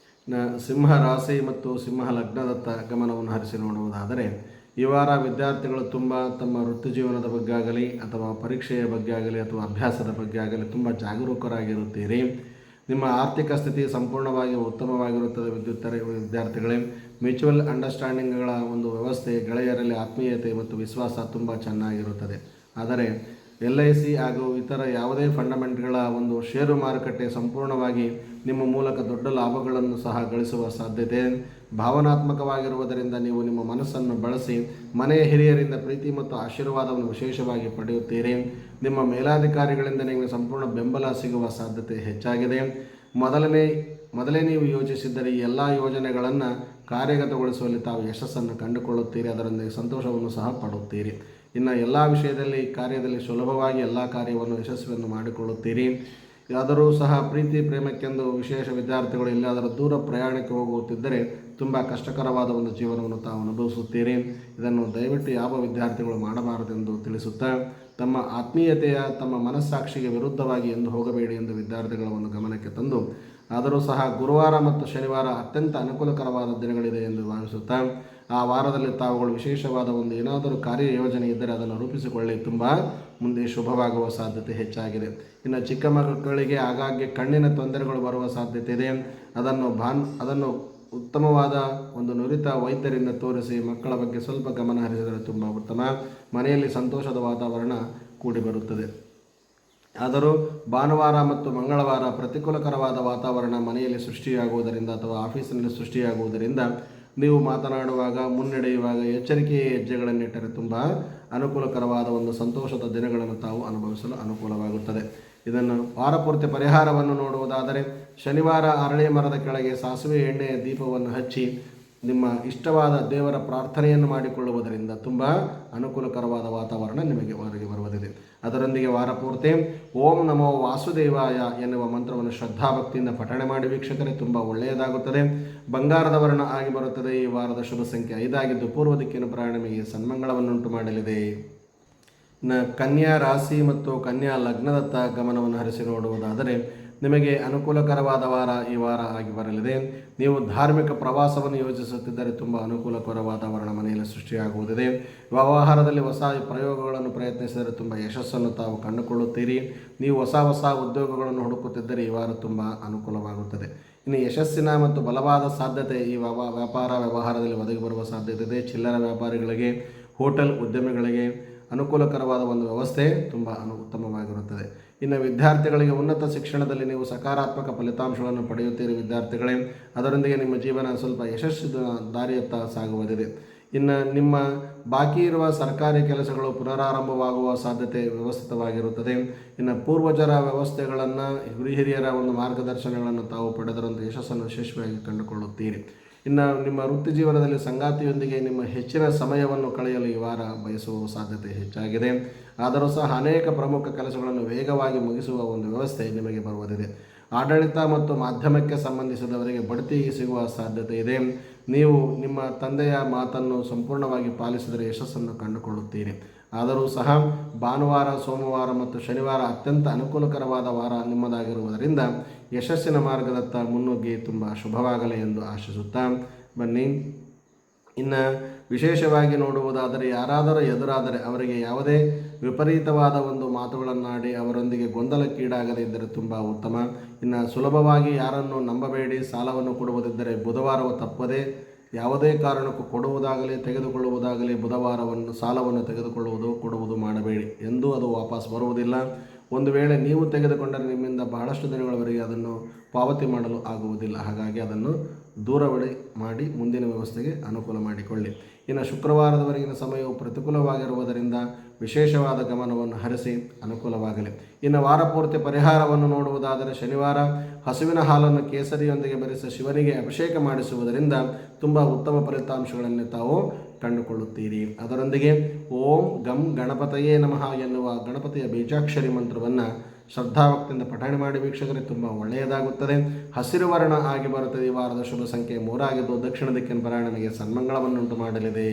ಸಿಂಹ ರಾಶಿ ಮತ್ತು ಸಿಂಹ ಲಗ್ನದತ್ತ ಗಮನವನ್ನು ಹರಿಸಿ ನೋಡುವುದಾದರೆ, ಈ ವಾರ ವಿದ್ಯಾರ್ಥಿಗಳು ತುಂಬ ತಮ್ಮ ವೃತ್ತಿ ಜೀವನದ ಬಗ್ಗೆ ಆಗಲಿ ಅಥವಾ ಪರೀಕ್ಷೆಯ ಬಗ್ಗೆ ಆಗಲಿ ಅಥವಾ ಅಭ್ಯಾಸದ ಬಗ್ಗೆ ಆಗಲಿ ತುಂಬ ಜಾಗರೂಕರಾಗಿರುತ್ತೀರಿ. ನಿಮ್ಮ ಆರ್ಥಿಕ ಸ್ಥಿತಿ ಸಂಪೂರ್ಣವಾಗಿ ಉತ್ತಮವಾಗಿರುತ್ತದೆ. ವಿದ್ಯಾರ್ಥಿಗಳೇ, ಮ್ಯೂಚುವಲ್ ಅಂಡರ್ಸ್ಟ್ಯಾಂಡಿಂಗ್ಗಳ ಒಂದು ವ್ಯವಸ್ಥೆ, ಗೆಳೆಯರಲ್ಲಿ ಆತ್ಮೀಯತೆ ಮತ್ತು ವಿಶ್ವಾಸ ತುಂಬ ಚೆನ್ನಾಗಿರುತ್ತದೆ. ಆದರೆ LIC ಹಾಗೂ ಇತರ ಯಾವುದೇ ಫಂಡಮೆಂಟ್ಗಳ ಒಂದು ಷೇರು ಮಾರುಕಟ್ಟೆ ಸಂಪೂರ್ಣವಾಗಿ ನಿಮ್ಮ ಮೂಲಕ ದೊಡ್ಡ ಲಾಭಗಳನ್ನು ಸಹ ಗಳಿಸುವ ಸಾಧ್ಯತೆ. ಭಾವನಾತ್ಮಕವಾಗಿರುವುದರಿಂದ ನೀವು ನಿಮ್ಮ ಮನಸ್ಸನ್ನು ಬಳಸಿ ಮನೆಯ ಹಿರಿಯರಿಂದ ಪ್ರೀತಿ ಮತ್ತು ಆಶೀರ್ವಾದವನ್ನು ವಿಶೇಷವಾಗಿ ಪಡೆಯುತ್ತೀರಿ. ನಿಮ್ಮ ಮೇಲಾಧಿಕಾರಿಗಳಿಂದ ನಿಮಗೆ ಸಂಪೂರ್ಣ ಬೆಂಬಲ ಸಿಗುವ ಸಾಧ್ಯತೆ ಹೆಚ್ಚಾಗಿದೆ. ಮೊದಲೇ ನೀವು ಯೋಚಿಸಿದ್ದರೆ ಈ ಎಲ್ಲ ಯೋಜನೆಗಳನ್ನು ಕಾರ್ಯಗತಗೊಳಿಸುವಲ್ಲಿ ತಾವು ಯಶಸ್ಸನ್ನು ಕಂಡುಕೊಳ್ಳುತ್ತೀರಿ. ಅದರೊಂದಿಗೆ ಸಂತೋಷವನ್ನು ಸಹ ಪಡುತ್ತೀರಿ. ಇನ್ನು ಎಲ್ಲ ವಿಷಯದಲ್ಲಿ ಕಾರ್ಯದಲ್ಲಿ ಸುಲಭವಾಗಿ ಎಲ್ಲ ಕಾರ್ಯವನ್ನು ಯಶಸ್ವಿಯನ್ನು ಮಾಡಿಕೊಳ್ಳುತ್ತೀರಿ. ಆದರೂ ಸಹ ಪ್ರೀತಿ ಪ್ರೇಮಕ್ಕೆಂದು ವಿಶೇಷ ವಿದ್ಯಾರ್ಥಿಗಳು ಎಲ್ಲಾದರೂ ದೂರ ಪ್ರಯಾಣಕ್ಕೆ ಹೋಗುತ್ತಿದ್ದರೆ ತುಂಬ ಕಷ್ಟಕರವಾದ ಒಂದು ಜೀವನವನ್ನು ತಾವು ಅನುಭವಿಸುತ್ತೀರಿ. ಇದನ್ನು ದಯವಿಟ್ಟು ಯಾವ ವಿದ್ಯಾರ್ಥಿಗಳು ಮಾಡಬಾರದೆಂದು ತಿಳಿಸುತ್ತಾ, ತಮ್ಮ ಆತ್ಮೀಯತೆಯ ತಮ್ಮ ಮನಸ್ಸಾಕ್ಷಿಗೆ ವಿರುದ್ಧವಾಗಿ ಎಂದು ಹೋಗಬೇಡಿ ಎಂದು ವಿದ್ಯಾರ್ಥಿಗಳ ಒಂದು ಗಮನಕ್ಕೆ ತಂದು, ಆದರೂ ಸಹ ಗುರುವಾರ ಮತ್ತು ಶನಿವಾರ ಅತ್ಯಂತ ಅನುಕೂಲಕರವಾದ ದಿನಗಳಿದೆ ಎಂದು ಭಾವಿಸುತ್ತಾ, ಆ ವಾರದಲ್ಲಿ ತಾವುಗಳು ವಿಶೇಷವಾದ ಒಂದು ಏನಾದರೂ ಕಾರ್ಯಯೋಜನೆ ಇದ್ದರೆ ಅದನ್ನು ರೂಪಿಸಿಕೊಳ್ಳಿ. ತುಂಬ ಮುಂದೆ ಶುಭವಾಗುವ ಸಾಧ್ಯತೆ ಹೆಚ್ಚಾಗಿದೆ. ಇನ್ನು ಚಿಕ್ಕ ಮಕ್ಕಳಿಗೆ ಆಗಾಗ್ಗೆ ಕಣ್ಣಿನ ತೊಂದರೆಗಳು ಬರುವ ಸಾಧ್ಯತೆ ಇದೆ. ಅದನ್ನು ಉತ್ತಮವಾದ ಒಂದು ನುರಿತ ವೈದ್ಯರಿಂದ ತೋರಿಸಿ ಮಕ್ಕಳ ಬಗ್ಗೆ ಸ್ವಲ್ಪ ಗಮನ ಹರಿಸಿದರೆ ತುಂಬ ಉತ್ತಮ. ಮನೆಯಲ್ಲಿ ಸಂತೋಷದ ವಾತಾವರಣ ಕೂಡಿಬರುತ್ತದೆ. ಆದರೂ ಭಾನುವಾರ ಮತ್ತು ಮಂಗಳವಾರ ಪ್ರತಿಕೂಲಕರವಾದ ವಾತಾವರಣ ಮನೆಯಲ್ಲಿ ಸೃಷ್ಟಿಯಾಗುವುದರಿಂದ ಅಥವಾ ಆಫೀಸಿನಲ್ಲಿ ಸೃಷ್ಟಿಯಾಗುವುದರಿಂದ ನೀವು ಮಾತನಾಡುವಾಗ ಮುನ್ನಡೆಯುವಾಗ ಎಚ್ಚರಿಕೆಯ ಹೆಜ್ಜೆಗಳನ್ನಿಟ್ಟರೆ ತುಂಬ ಅನುಕೂಲಕರವಾದ ಒಂದು ಸಂತೋಷದ ದಿನಗಳನ್ನು ತಾವು ಅನುಭವಿಸಲು ಅನುಕೂಲವಾಗುತ್ತದೆ. ಇದನ್ನು ವಾರಪೂರ್ತಿ ಪರಿಹಾರವನ್ನು ನೋಡುವುದಾದರೆ, ಶನಿವಾರ ಅರಳಿ ಮರದ ಕೆಳಗೆ ಸಾಸಿವೆ ಎಣ್ಣೆಯ ದೀಪವನ್ನು ಹಚ್ಚಿ ನಿಮ್ಮ ಇಷ್ಟವಾದ ದೇವರ ಪ್ರಾರ್ಥನೆಯನ್ನು ಮಾಡಿಕೊಳ್ಳುವುದರಿಂದ ತುಂಬ ಅನುಕೂಲಕರವಾದ ವಾತಾವರಣ ನಿಮಗೆ ಹೊರಗೆ ಬರುವುದಿದೆ. ಅದರೊಂದಿಗೆ ವಾರಪೂರ್ತಿ ಓಂ ನಮೋ ವಾಸುದೇವಾಯ ಎನ್ನುವ ಮಂತ್ರವನ್ನು ಶ್ರದ್ಧಾಭಕ್ತಿಯಿಂದ ಪಠಣೆ ಮಾಡಿ ವೀಕ್ಷಕರೇ ತುಂಬ ಒಳ್ಳೆಯದಾಗುತ್ತದೆ. ಬಂಗಾರದ ವರ್ಣ ಆಗಿ ಬರುತ್ತದೆ. ಈ ವಾರದ ಶುಭ ಸಂಖ್ಯೆ 5 ಆಗಿದ್ದು ಪೂರ್ವ ದಿಕ್ಕಿನ ಪ್ರಯಾಣ ನಿಮಗೆ ಸನ್ಮಂಗಳವನ್ನುಂಟು ಮಾಡಲಿದೆ. ಕನ್ಯಾ ರಾಶಿ ಮತ್ತು ಕನ್ಯಾ ಲಗ್ನದತ್ತ ಗಮನವನ್ನು ಹರಿಸಿ ನೋಡುವುದಾದರೆ, ನಿಮಗೆ ಅನುಕೂಲಕರವಾದ ವಾರ ಈ ವಾರ ಆಗಿ ಬರಲಿದೆ. ನೀವು ಧಾರ್ಮಿಕ ಪ್ರವಾಸವನ್ನು ಯೋಜಿಸುತ್ತಿದ್ದರೆ ತುಂಬ ಅನುಕೂಲಕರ ವಾತಾವರಣ ಮನೆಯಲ್ಲಿ ಸೃಷ್ಟಿಯಾಗುವುದಿದೆ. ವ್ಯವಹಾರದಲ್ಲಿ ಹೊಸ ಪ್ರಯೋಗಗಳನ್ನು ಪ್ರಯತ್ನಿಸಿದರೆ ತುಂಬ ಯಶಸ್ಸನ್ನು ತಾವು ಕಂಡುಕೊಳ್ಳುತ್ತೀರಿ. ನೀವು ಹೊಸ ಉದ್ಯೋಗಗಳನ್ನು ಹುಡುಕುತ್ತಿದ್ದರೆ ಈ ವಾರ ತುಂಬ ಅನುಕೂಲವಾಗುತ್ತದೆ. ಇನ್ನು ಯಶಸ್ಸಿನ ಮತ್ತು ಬಲವಾದ ಸಾಧ್ಯತೆ ಈ ವ್ಯಾಪಾರ ವ್ಯವಹಾರದಲ್ಲಿ ಒದಗಿ ಬರುವ ಸಾಧ್ಯತೆ ಇದೆ. ಚಿಲ್ಲರೆ ವ್ಯಾಪಾರಿಗಳಿಗೆ, ಹೋಟೆಲ್ ಉದ್ಯಮಿಗಳಿಗೆ, ಅನುಕೂಲಕರವಾದ ಒಂದು ವ್ಯವಸ್ಥೆ ತುಂಬ ಉತ್ತಮವಾಗಿರುತ್ತದೆ. ಇನ್ನು ವಿದ್ಯಾರ್ಥಿಗಳಿಗೆ ಉನ್ನತ ಶಿಕ್ಷಣದಲ್ಲಿ ನೀವು ಸಕಾರಾತ್ಮಕ ಫಲಿತಾಂಶಗಳನ್ನು ಪಡೆಯುತ್ತೀರಿ ವಿದ್ಯಾರ್ಥಿಗಳೇ. ಅದರೊಂದಿಗೆ ನಿಮ್ಮ ಜೀವನ ಸ್ವಲ್ಪ ಯಶಸ್ಸಿನ ದಾರಿಯತ್ತ ಸಾಗುವುದಿದೆ. ಇನ್ನು ನಿಮ್ಮ ಬಾಕಿ ಇರುವ ಸರ್ಕಾರಿ ಕೆಲಸಗಳು ಪುನರಾರಂಭವಾಗುವ ಸಾಧ್ಯತೆ ವ್ಯವಸ್ಥಿತವಾಗಿರುತ್ತದೆ. ಇನ್ನು ಪೂರ್ವಜರ ವ್ಯವಸ್ಥೆಗಳನ್ನು ಹಿರಿಯರ ಒಂದು ಮಾರ್ಗದರ್ಶನಗಳನ್ನು ತಾವು ಪಡೆದರಂತೆ ಯಶಸ್ಸನ್ನು ಯಶಸ್ವಿಯಾಗಿ ಕಂಡುಕೊಳ್ಳುತ್ತೀರಿ. ಇನ್ನು ನಿಮ್ಮ ವೃತ್ತಿ ಜೀವನದಲ್ಲಿ ಸಂಗಾತಿಯೊಂದಿಗೆ ನಿಮ್ಮ ಹೆಚ್ಚಿನ ಸಮಯವನ್ನು ಕಳೆಯಲು ಈ ವಾರ ಬಯಸುವ ಸಾಧ್ಯತೆ ಹೆಚ್ಚಾಗಿದೆ. ಆದರೂ ಸಹ ಅನೇಕ ಪ್ರಮುಖ ಕೆಲಸಗಳನ್ನು ವೇಗವಾಗಿ ಮುಗಿಸುವ ಒಂದು ವ್ಯವಸ್ಥೆ ನಿಮಗೆ ಬರುವುದಿದೆ. ಆಡಳಿತ ಮತ್ತು ಮಾಧ್ಯಮಕ್ಕೆ ಸಂಬಂಧಿಸಿದವರಿಗೆ ಬಡ್ತಿ ಸಿಗುವ ಸಾಧ್ಯತೆ ಇದೆ. ನೀವು ನಿಮ್ಮ ತಂದೆಯ ಮಾತನ್ನು ಸಂಪೂರ್ಣವಾಗಿ ಪಾಲಿಸಿದರೆ ಯಶಸ್ಸನ್ನು ಕಂಡುಕೊಳ್ಳುತ್ತೀರಿ. ಆದರೂ ಸಹ ಭಾನುವಾರ, ಸೋಮವಾರ ಮತ್ತು ಶನಿವಾರ ಅತ್ಯಂತ ಅನುಕೂಲಕರವಾದ ವಾರ ನಿಮ್ಮದಾಗಿರುವುದರಿಂದ ಯಶಸ್ಸಿನ ಮಾರ್ಗದತ್ತ ಮುನ್ನುಗ್ಗಿ ತುಂಬ ಶುಭವಾಗಲಿ ಎಂದು ಆಶಿಸುತ್ತಾ ಬನ್ನಿ. ಇನ್ನು ವಿಶೇಷವಾಗಿ ನೋಡುವುದಾದರೆ ಯಾರಾದರೂ ಎದುರಾದರೆ ಅವರಿಗೆ ಯಾವುದೇ ವಿಪರೀತವಾದ ಒಂದು ಮಾತುಗಳನ್ನಾಡಿ ಅವರೊಂದಿಗೆ ಗೊಂದಲಕ್ಕೀಡಾಗದೇ ಇದ್ದರೆ ತುಂಬ ಉತ್ತಮ. ಇನ್ನು ಸುಲಭವಾಗಿ ಯಾರನ್ನು ನಂಬಬೇಡಿ. ಸಾಲವನ್ನು ಕೊಡುವುದಿದ್ದರೆ ಬುಧವಾರವು ತಪ್ಪದೆ ಯಾವುದೇ ಕಾರಣಕ್ಕೂ ಕೊಡುವುದಾಗಲಿ ತೆಗೆದುಕೊಳ್ಳುವುದಾಗಲಿ ಬುಧವಾರವನ್ನು ಸಾಲವನ್ನು ಕೊಡುವುದು ಮಾಡಬೇಡಿ. ಎಂದೂ ಅದು ವಾಪಸ್ ಬರುವುದಿಲ್ಲ. ಒಂದು ವೇಳೆ ನೀವು ತೆಗೆದುಕೊಂಡರೆ ನಿಮ್ಮಿಂದ ಬಹಳಷ್ಟು ದಿನಗಳವರೆಗೆ ಅದನ್ನು ಪಾವತಿ ಮಾಡಲು ಆಗುವುದಿಲ್ಲ. ಹಾಗಾಗಿ ಅದನ್ನು ದೂರವಳಿ ಮಾಡಿ ಮುಂದಿನ ವ್ಯವಸ್ಥೆಗೆ ಅನುಕೂಲ ಮಾಡಿಕೊಳ್ಳಿ. ಇನ್ನು ಶುಕ್ರವಾರದವರೆಗಿನ ಸಮಯವು ಪ್ರತಿಕೂಲವಾಗಿರುವುದರಿಂದ ವಿಶೇಷವಾದ ಗಮನವನ್ನು ಹರಿಸಿ ಅನುಕೂಲವಾಗಲಿ. ಇನ್ನು ವಾರಪೂರ್ತಿ ಪರಿಹಾರವನ್ನು ನೋಡುವುದಾದರೆ ಶನಿವಾರ ಹಸುವಿನ ಹಾಲನ್ನು ಕೇಸರಿಯೊಂದಿಗೆ ಬೆರೆಸಿ ಶಿವನಿಗೆ ಅಭಿಷೇಕ ಮಾಡಿಸುವುದರಿಂದ ತುಂಬ ಉತ್ತಮ ಫಲಿತಾಂಶಗಳನ್ನು ತಾವು ಕಂಡುಕೊಳ್ಳುತ್ತೀರಿ. ಅದರೊಂದಿಗೆ ಓಂ ಗಂ ಗಣಪತಯೇ ನಮಃ ಎನ್ನುವ ಗಣಪತಿಯ ಬೀಜಾಕ್ಷರಿ ಮಂತ್ರವನ್ನು ಶ್ರದ್ಧಾಭಕ್ತಿಯಿಂದ ಪಠಣೆ ಮಾಡಿ ವೀಕ್ಷಕರೇ ತುಂಬ ಒಳ್ಳೆಯದಾಗುತ್ತದೆ. ಹಸಿರು ವರ್ಣ ಆಗಿ ಬರುತ್ತದೆ. ಈ ವಾರದ ಶುಭ ಸಂಖ್ಯೆ 3 ಆಗಿದ್ದು ದಕ್ಷಿಣ ದಿಕ್ಕಿನ ಪ್ರಯಾಣ ನಮಗೆ ಸನ್ಮಂಗಳವನ್ನುಂಟು ಮಾಡಲಿದೆ.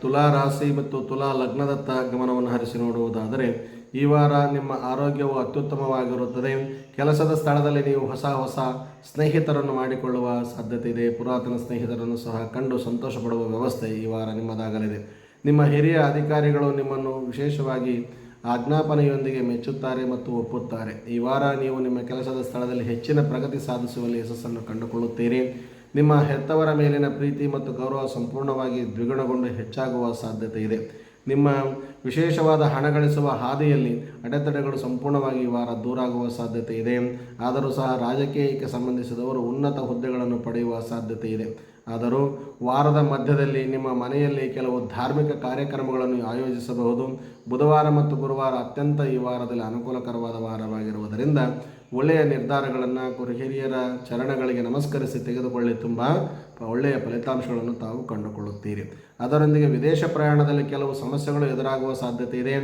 ತುಲಾ ರಾಶಿ ಮತ್ತು ತುಲಾ ಲಗ್ನದತ್ತ ಗಮನವನ್ನು ಹರಿಸಿ ನೋಡುವುದಾದರೆ ಈ ವಾರ ನಿಮ್ಮ ಆರೋಗ್ಯವು ಅತ್ಯುತ್ತಮವಾಗಿರುತ್ತದೆ. ಕೆಲಸದ ಸ್ಥಳದಲ್ಲಿ ನೀವು ಹೊಸ ಸ್ನೇಹಿತರನ್ನು ಮಾಡಿಕೊಳ್ಳುವ ಸಾಧ್ಯತೆ ಇದೆ. ಪುರಾತನ ಸ್ನೇಹಿತರನ್ನು ಸಹ ಕಂಡು ಸಂತೋಷ ಪಡುವ ವ್ಯವಸ್ಥೆ ಈ ವಾರ ನಿಮ್ಮದಾಗಲಿದೆ. ನಿಮ್ಮ ಹಿರಿಯ ಅಧಿಕಾರಿಗಳು ನಿಮ್ಮನ್ನು ವಿಶೇಷವಾಗಿ ಆಜ್ಞಾಪನೆಯೊಂದಿಗೆ ಮೆಚ್ಚುತ್ತಾರೆ ಮತ್ತು ಒಪ್ಪುತ್ತಾರೆ. ಈ ವಾರ ನೀವು ನಿಮ್ಮ ಕೆಲಸದ ಸ್ಥಳದಲ್ಲಿ ಹೆಚ್ಚಿನ ಪ್ರಗತಿ ಸಾಧಿಸುವಲ್ಲಿ ಯಶಸ್ಸನ್ನು ಕಂಡುಕೊಳ್ಳುತ್ತೀರಿ. ನಿಮ್ಮ ಹೆತ್ತವರ ಮೇಲಿನ ಪ್ರೀತಿ ಮತ್ತು ಗೌರವ ಸಂಪೂರ್ಣವಾಗಿ ದ್ವಿಗುಣಗೊಂಡು ಹೆಚ್ಚಾಗುವ ಸಾಧ್ಯತೆ ಇದೆ. ನಿಮ್ಮ ವಿಶೇಷವಾದ ಹಣ ಗಳಿಸುವ ಹಾದಿಯಲ್ಲಿ ಅಡೆತಡೆಗಳು ಸಂಪೂರ್ಣವಾಗಿ ಈ ವಾರ ದೂರಾಗುವ ಸಾಧ್ಯತೆ ಇದೆ. ಆದರೂ ಸಹ ರಾಜಕೀಯಕ್ಕೆ ಸಂಬಂಧಿಸಿದವರು ಉನ್ನತ ಹುದ್ದೆಗಳನ್ನು ಪಡೆಯುವ ಸಾಧ್ಯತೆ ಇದೆ. ಆದರೂ ವಾರದ ಮಧ್ಯದಲ್ಲಿ ನಿಮ್ಮ ಮನೆಯಲ್ಲಿ ಕೆಲವು ಧಾರ್ಮಿಕ ಕಾರ್ಯಕ್ರಮಗಳನ್ನು ಆಯೋಜಿಸಬಹುದು. ಬುಧವಾರ ಮತ್ತು ಗುರುವಾರ ಅತ್ಯಂತ ಈ ವಾರದಲ್ಲಿ ಅನುಕೂಲಕರವಾದ ವಾರವಾಗಿರುವುದರಿಂದ ಒಳ್ಳೆಯ ನಿರ್ಧಾರಗಳನ್ನು ಹಿರಿಯರ ಚರಣಗಳಿಗೆ ನಮಸ್ಕರಿಸಿ ತೆಗೆದುಕೊಳ್ಳಿ. ತುಂಬ ಒಳ್ಳೆಯ ಫಲಿತಾಂಶಗಳನ್ನು ತಾವು ಕಂಡುಕೊಳ್ಳುತ್ತೀರಿ. ಅದರೊಂದಿಗೆ ವಿದೇಶ ಪ್ರಯಾಣದಲ್ಲಿ ಕೆಲವು ಸಮಸ್ಯೆಗಳು ಎದುರಾಗುವ ಸಾಧ್ಯತೆ ಇದೆ.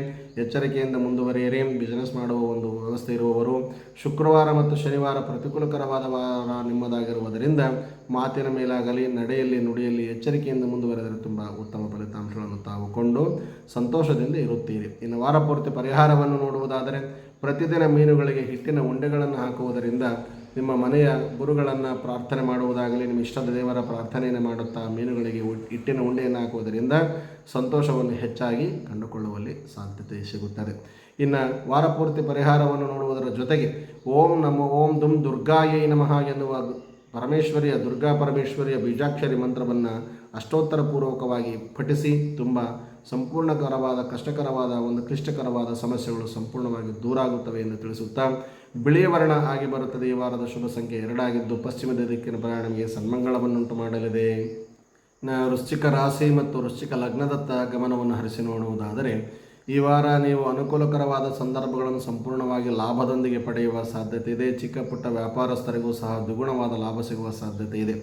ಎಚ್ಚರಿಕೆಯಿಂದ ಮುಂದುವರಿಯಿರಿ. ಬಿಸಿನೆಸ್ ಮಾಡುವ ಒಂದು ವ್ಯವಸ್ಥೆ ಇರುವವರು ಶುಕ್ರವಾರ ಮತ್ತು ಶನಿವಾರ ಪ್ರತಿಕೂಲಕರವಾದ ವಾರ ನಿಮ್ಮದಾಗಿರುವುದರಿಂದ ಮಾತಿನ ಮೇಲಾಗಲಿ ನಡೆಯಲ್ಲಿ ನುಡಿಯಲ್ಲಿ ಎಚ್ಚರಿಕೆಯಿಂದ ಮುಂದುವರೆದರೆ ತುಂಬ ಉತ್ತಮ ಫಲಿತಾಂಶಗಳನ್ನು ತಾವು ಕೊಂಡು ಸಂತೋಷದಿಂದ ಇರುತ್ತೀರಿ. ಇನ್ನು ವಾರಪೂರ್ತಿ ಪರಿಹಾರವನ್ನು ನೋಡುವುದಾದರೆ ಪ್ರತಿದಿನ ಮೀನುಗಳಿಗೆ ಹಿಟ್ಟಿನ ಉಂಡೆಗಳನ್ನು ಹಾಕುವುದರಿಂದ ನಿಮ್ಮ ಮನೆಯ ಗುರುಗಳನ್ನು ಪ್ರಾರ್ಥನೆ ಮಾಡುವುದಾಗಲಿ ನಿಮ್ಮ ಇಷ್ಟದ ದೇವರ ಪ್ರಾರ್ಥನೆಯನ್ನು ಮಾಡುತ್ತಾ ಮೀನುಗಳಿಗೆ ಹಿಟ್ಟಿನ ಉಂಡೆಯನ್ನು ಹಾಕುವುದರಿಂದ ಸಂತೋಷವನ್ನು ಹೆಚ್ಚಾಗಿ ಕಂಡುಕೊಳ್ಳುವಲ್ಲಿ ಸಾಧ್ಯತೆ ಸಿಗುತ್ತದೆ. ಇನ್ನು ವಾರಪೂರ್ತಿ ಪರಿಹಾರವನ್ನು ನೋಡುವುದರ ಜೊತೆಗೆ ಓಂ ದುಂ ದುರ್ಗಾಯೈ ನಮಃ ಎನ್ನುವ ದುರ್ಗಾ ಪರಮೇಶ್ವರಿಯ ಬೀಜಾಕ್ಷರಿ ಮಂತ್ರವನ್ನು ಅಷ್ಟೋತ್ತರ ಪೂರ್ವಕವಾಗಿ ಪಠಿಸಿ ತುಂಬ ಸಂಪೂರ್ಣಕರವಾದ ಕಷ್ಟಕರವಾದ ಒಂದು ಕ್ಲಿಷ್ಟಕರವಾದ ಸಮಸ್ಯೆಗಳು ಸಂಪೂರ್ಣವಾಗಿ ದೂರಾಗುತ್ತವೆ ಎಂದು ತಿಳಿಸುತ್ತಾ ಬಿಳಿಯ ವರ್ಣ ಆಗಿ ಬರುತ್ತದೆ. ಈ ವಾರದ ಶುಭ ಸಂಖ್ಯೆ 2 ಆಗಿದ್ದು ಪಶ್ಚಿಮ ದಿಕ್ಕಿನ ಪ್ರಯಾಣ ನಮಗೆ ಸನ್ಮಂಗಳವನ್ನುಂಟು ಮಾಡಲಿದೆ. ವೃಶ್ಚಿಕ ರಾಶಿ ಮತ್ತು ವೃಶ್ಚಿಕ ಲಗ್ನದತ್ತ ಗಮನವನ್ನು ಹರಿಸಿ ನೋಡುವುದಾದರೆ ಈ ವಾರ ನೀವು ಅನುಕೂಲಕರವಾದ ಸಂದರ್ಭಗಳನ್ನು ಸಂಪೂರ್ಣವಾಗಿ ಲಾಭದೊಂದಿಗೆ ಪಡೆಯುವ ಸಾಧ್ಯತೆ ಇದೆ. ಚಿಕ್ಕ ಪುಟ್ಟ ವ್ಯಾಪಾರಸ್ಥರಿಗೂ ಸಹ ದ್ವಿಗುಣವಾದ ಲಾಭ ಸಿಗುವ ಸಾಧ್ಯತೆ ಇದೆ.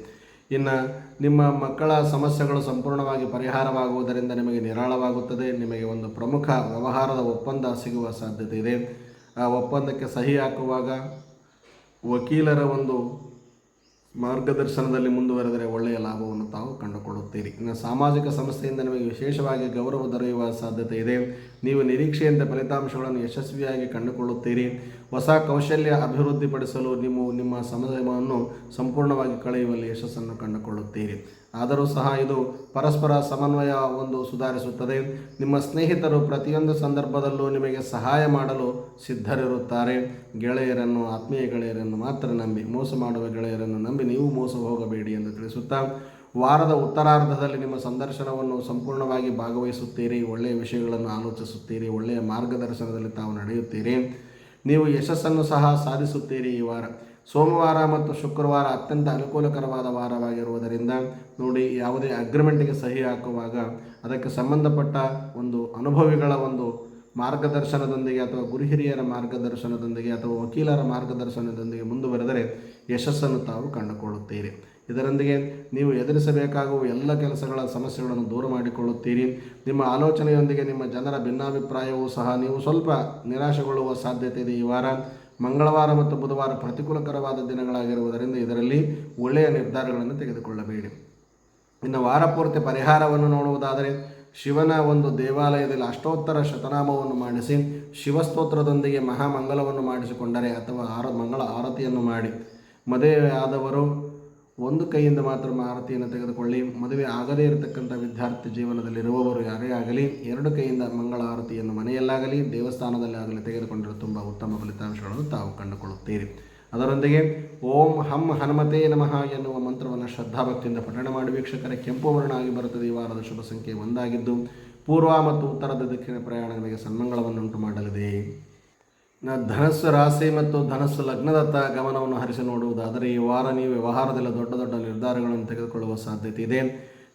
ಇನ್ನು ನಿಮ್ಮ ಮಕ್ಕಳ ಸಮಸ್ಯೆಗಳು ಸಂಪೂರ್ಣವಾಗಿ ಪರಿಹಾರವಾಗುವುದರಿಂದ ನಿಮಗೆ ನಿರಾಳವಾಗುತ್ತದೆ. ನಿಮಗೆ ಒಂದು ಪ್ರಮುಖ ವ್ಯವಹಾರದ ಒಪ್ಪಂದ ಸಿಗುವ ಸಾಧ್ಯತೆ ಇದೆ. ಆ ಒಪ್ಪಂದಕ್ಕೆ ಸಹಿ ಹಾಕುವಾಗ ವಕೀಲರ ಒಂದು ಮಾರ್ಗದರ್ಶನದಲ್ಲಿ ಮುಂದುವರೆದರೆ ಒಳ್ಳೆಯ ಲಾಭವನ್ನು ತಾವು ಕಂಡುಕೊಳ್ಳುತ್ತೀರಿ. ಇನ್ನು ಸಾಮಾಜಿಕ ಸಂಸ್ಥೆಯಿಂದ ನಿಮಗೆ ವಿಶೇಷವಾಗಿ ಗೌರವ ದೊರೆಯುವ ಸಾಧ್ಯತೆ ಇದೆ. ನೀವು ನಿರೀಕ್ಷೆಯಂತೆ ಫಲಿತಾಂಶಗಳನ್ನು ಯಶಸ್ವಿಯಾಗಿ ಕಂಡುಕೊಳ್ಳುತ್ತೀರಿ. ಹೊಸ ಕೌಶಲ್ಯ ಅಭಿವೃದ್ಧಿಪಡಿಸಲು ನಿಮ್ಮ ಸಮಯವನ್ನು ಸಂಪೂರ್ಣವಾಗಿ ಕಳೆಯುವಲ್ಲಿ ಯಶಸ್ಸನ್ನು ಕಂಡುಕೊಳ್ಳುತ್ತೀರಿ. ಆದರೂ ಸಹ ಇದು ಪರಸ್ಪರ ಸಮನ್ವಯ ಒಂದು ಸುಧಾರಿಸುತ್ತದೆ. ನಿಮ್ಮ ಸ್ನೇಹಿತರು ಪ್ರತಿಯೊಂದು ಸಂದರ್ಭದಲ್ಲೂ ನಿಮಗೆ ಸಹಾಯ ಮಾಡಲು ಸಿದ್ಧರಿರುತ್ತಾರೆ. ಗೆಳೆಯರನ್ನು ಆತ್ಮೀಯ ಗೆಳೆಯರನ್ನು ಮಾತ್ರ ನಂಬಿ, ಮೋಸ ಮಾಡುವ ಗೆಳೆಯರನ್ನು ನಂಬಿ ನೀವು ಮೋಸ ಹೋಗಬೇಡಿ ಎಂದು ತಿಳಿಸುತ್ತಾ ವಾರದ ಉತ್ತರಾರ್ಧದಲ್ಲಿ ನಿಮ್ಮ ಸಂದರ್ಶನವನ್ನು ಸಂಪೂರ್ಣವಾಗಿ ಭಾಗವಹಿಸುತ್ತೀರಿ, ಒಳ್ಳೆಯ ವಿಷಯಗಳನ್ನು ಆಲೋಚಿಸುತ್ತೀರಿ, ಒಳ್ಳೆಯ ಮಾರ್ಗದರ್ಶನದಲ್ಲಿ ತಾವು ನಡೆಯುತ್ತೀರಿ, ನೀವು ಯಶಸ್ಸನ್ನು ಸಹ ಸಾಧಿಸುತ್ತೀರಿ. ಈ ವಾರ ಸೋಮವಾರ ಮತ್ತು ಶುಕ್ರವಾರ ಅತ್ಯಂತ ಅನುಕೂಲಕರವಾದ ವಾರವಾಗಿರುವುದರಿಂದ ನೋಡಿ, ಯಾವುದೇ ಅಗ್ರಿಮೆಂಟ್ಗೆ ಸಹಿ ಹಾಕುವಾಗ ಅದಕ್ಕೆ ಸಂಬಂಧಪಟ್ಟ ಒಂದು ಅನುಭವಿಗಳ ಒಂದು ಮಾರ್ಗದರ್ಶನದೊಂದಿಗೆ ಅಥವಾ ಗುರು ಹಿರಿಯರ ಮಾರ್ಗದರ್ಶನದೊಂದಿಗೆ ಅಥವಾ ವಕೀಲರ ಮಾರ್ಗದರ್ಶನದೊಂದಿಗೆ ಮುಂದುವರೆದರೆ ಯಶಸ್ಸನ್ನು ತಾವು ಕಂಡುಕೊಳ್ಳುತ್ತೀರಿ. ಇದರೊಂದಿಗೆ ನೀವು ಎದುರಿಸಬೇಕಾಗುವ ಎಲ್ಲ ಕೆಲಸಗಳ ಸಮಸ್ಯೆಗಳನ್ನು ದೂರ ಮಾಡಿಕೊಳ್ಳುತ್ತೀರಿ. ನಿಮ್ಮ ಆಲೋಚನೆಯೊಂದಿಗೆ ನಿಮ್ಮ ಜನರ ಭಿನ್ನಾಭಿಪ್ರಾಯವೂ ಸಹ ನೀವು ಸ್ವಲ್ಪ ನಿರಾಶೆಗೊಳ್ಳುವ ಸಾಧ್ಯತೆ ಇದೆ. ಈ ವಾರ ಮಂಗಳವಾರ ಮತ್ತು ಬುಧವಾರ ಪ್ರತಿಕೂಲಕರವಾದ ದಿನಗಳಾಗಿರುವುದರಿಂದ ಇದರಲ್ಲಿ ಒಳ್ಳೆಯ ನಿರ್ಧಾರಗಳನ್ನು ತೆಗೆದುಕೊಳ್ಳಬೇಡಿ. ಇನ್ನು ವಾರ ಪೂರ್ತಿ ಪರಿಹಾರವನ್ನು ನೋಡುವುದಾದರೆ ಶಿವನ ಒಂದು ದೇವಾಲಯದಲ್ಲಿ ಅಷ್ಟೋತ್ತರ ಶತನಾಮವನ್ನು ಮಾಡಿಸಿ ಶಿವಸ್ತೋತ್ರದೊಂದಿಗೆ ಮಹಾಮಂಗಲವನ್ನು ಮಾಡಿಸಿಕೊಂಡರೆ ಅಥವಾ ಮಂಗಳ ಆರತಿಯನ್ನು ಮಾಡಿ, ಮದುವೆ ಆದವರು ಒಂದು ಕೈಯಿಂದ ಮಾತ್ರ ಆರತಿಯನ್ನು ತೆಗೆದುಕೊಳ್ಳಿ. ಮದುವೆ ಆಗದೇ ಇರತಕ್ಕಂಥ ವಿದ್ಯಾರ್ಥಿ ಜೀವನದಲ್ಲಿರುವವರು ಯಾರೇ ಆಗಲಿ 2 ಕೈಯಿಂದ ಮಂಗಳ ಆರತಿಯನ್ನು ಮನೆಯಲ್ಲಾಗಲಿ ದೇವಸ್ಥಾನದಲ್ಲಿ ಆಗಲಿ ತೆಗೆದುಕೊಂಡರೆ ತುಂಬ ಉತ್ತಮ ಫಲಿತಾಂಶಗಳನ್ನು ತಾವು ಕಂಡುಕೊಳ್ಳುತ್ತೀರಿ. ಅದರೊಂದಿಗೆ ಓಂ ಹಂ ಹನುಮತೇ ನಮಃ ಎನ್ನುವ ಮಂತ್ರವನ್ನು ಶ್ರದ್ಧಾಭಕ್ತಿಯಿಂದ ಪಠಣ ಮಾಡಿ ವೀಕ್ಷಕರೇ. ಕೆಂಪು ವರ್ಣ ಆಗಿ ಬರುತ್ತದೆ. ಈ ವಾರದ ಶುಭ ಸಂಖ್ಯೆ 1 ಆಗಿದ್ದು ಪೂರ್ವ ಮತ್ತು ಉತ್ತರದ ದಿಕ್ಕಿನ ಪ್ರಯಾಣ ನಿಮಗೆ ಸನ್ಮಂಗಳವನ್ನುಂಟು ಮಾಡಲಿದೆ. ಧನಸ್ಸು ರಾಶಿ ಮತ್ತು ಧನಸ್ಸು ಲಗ್ನದತ್ತ ಗಮನವನ್ನು ಹರಿಸಿ ನೋಡುವುದಾದರೆ ಈ ವಾರ ನೀವು ವ್ಯವಹಾರದಲ್ಲಿ ದೊಡ್ಡ ದೊಡ್ಡ ನಿರ್ಧಾರಗಳನ್ನು ತೆಗೆದುಕೊಳ್ಳುವ ಸಾಧ್ಯತೆ ಇದೆ.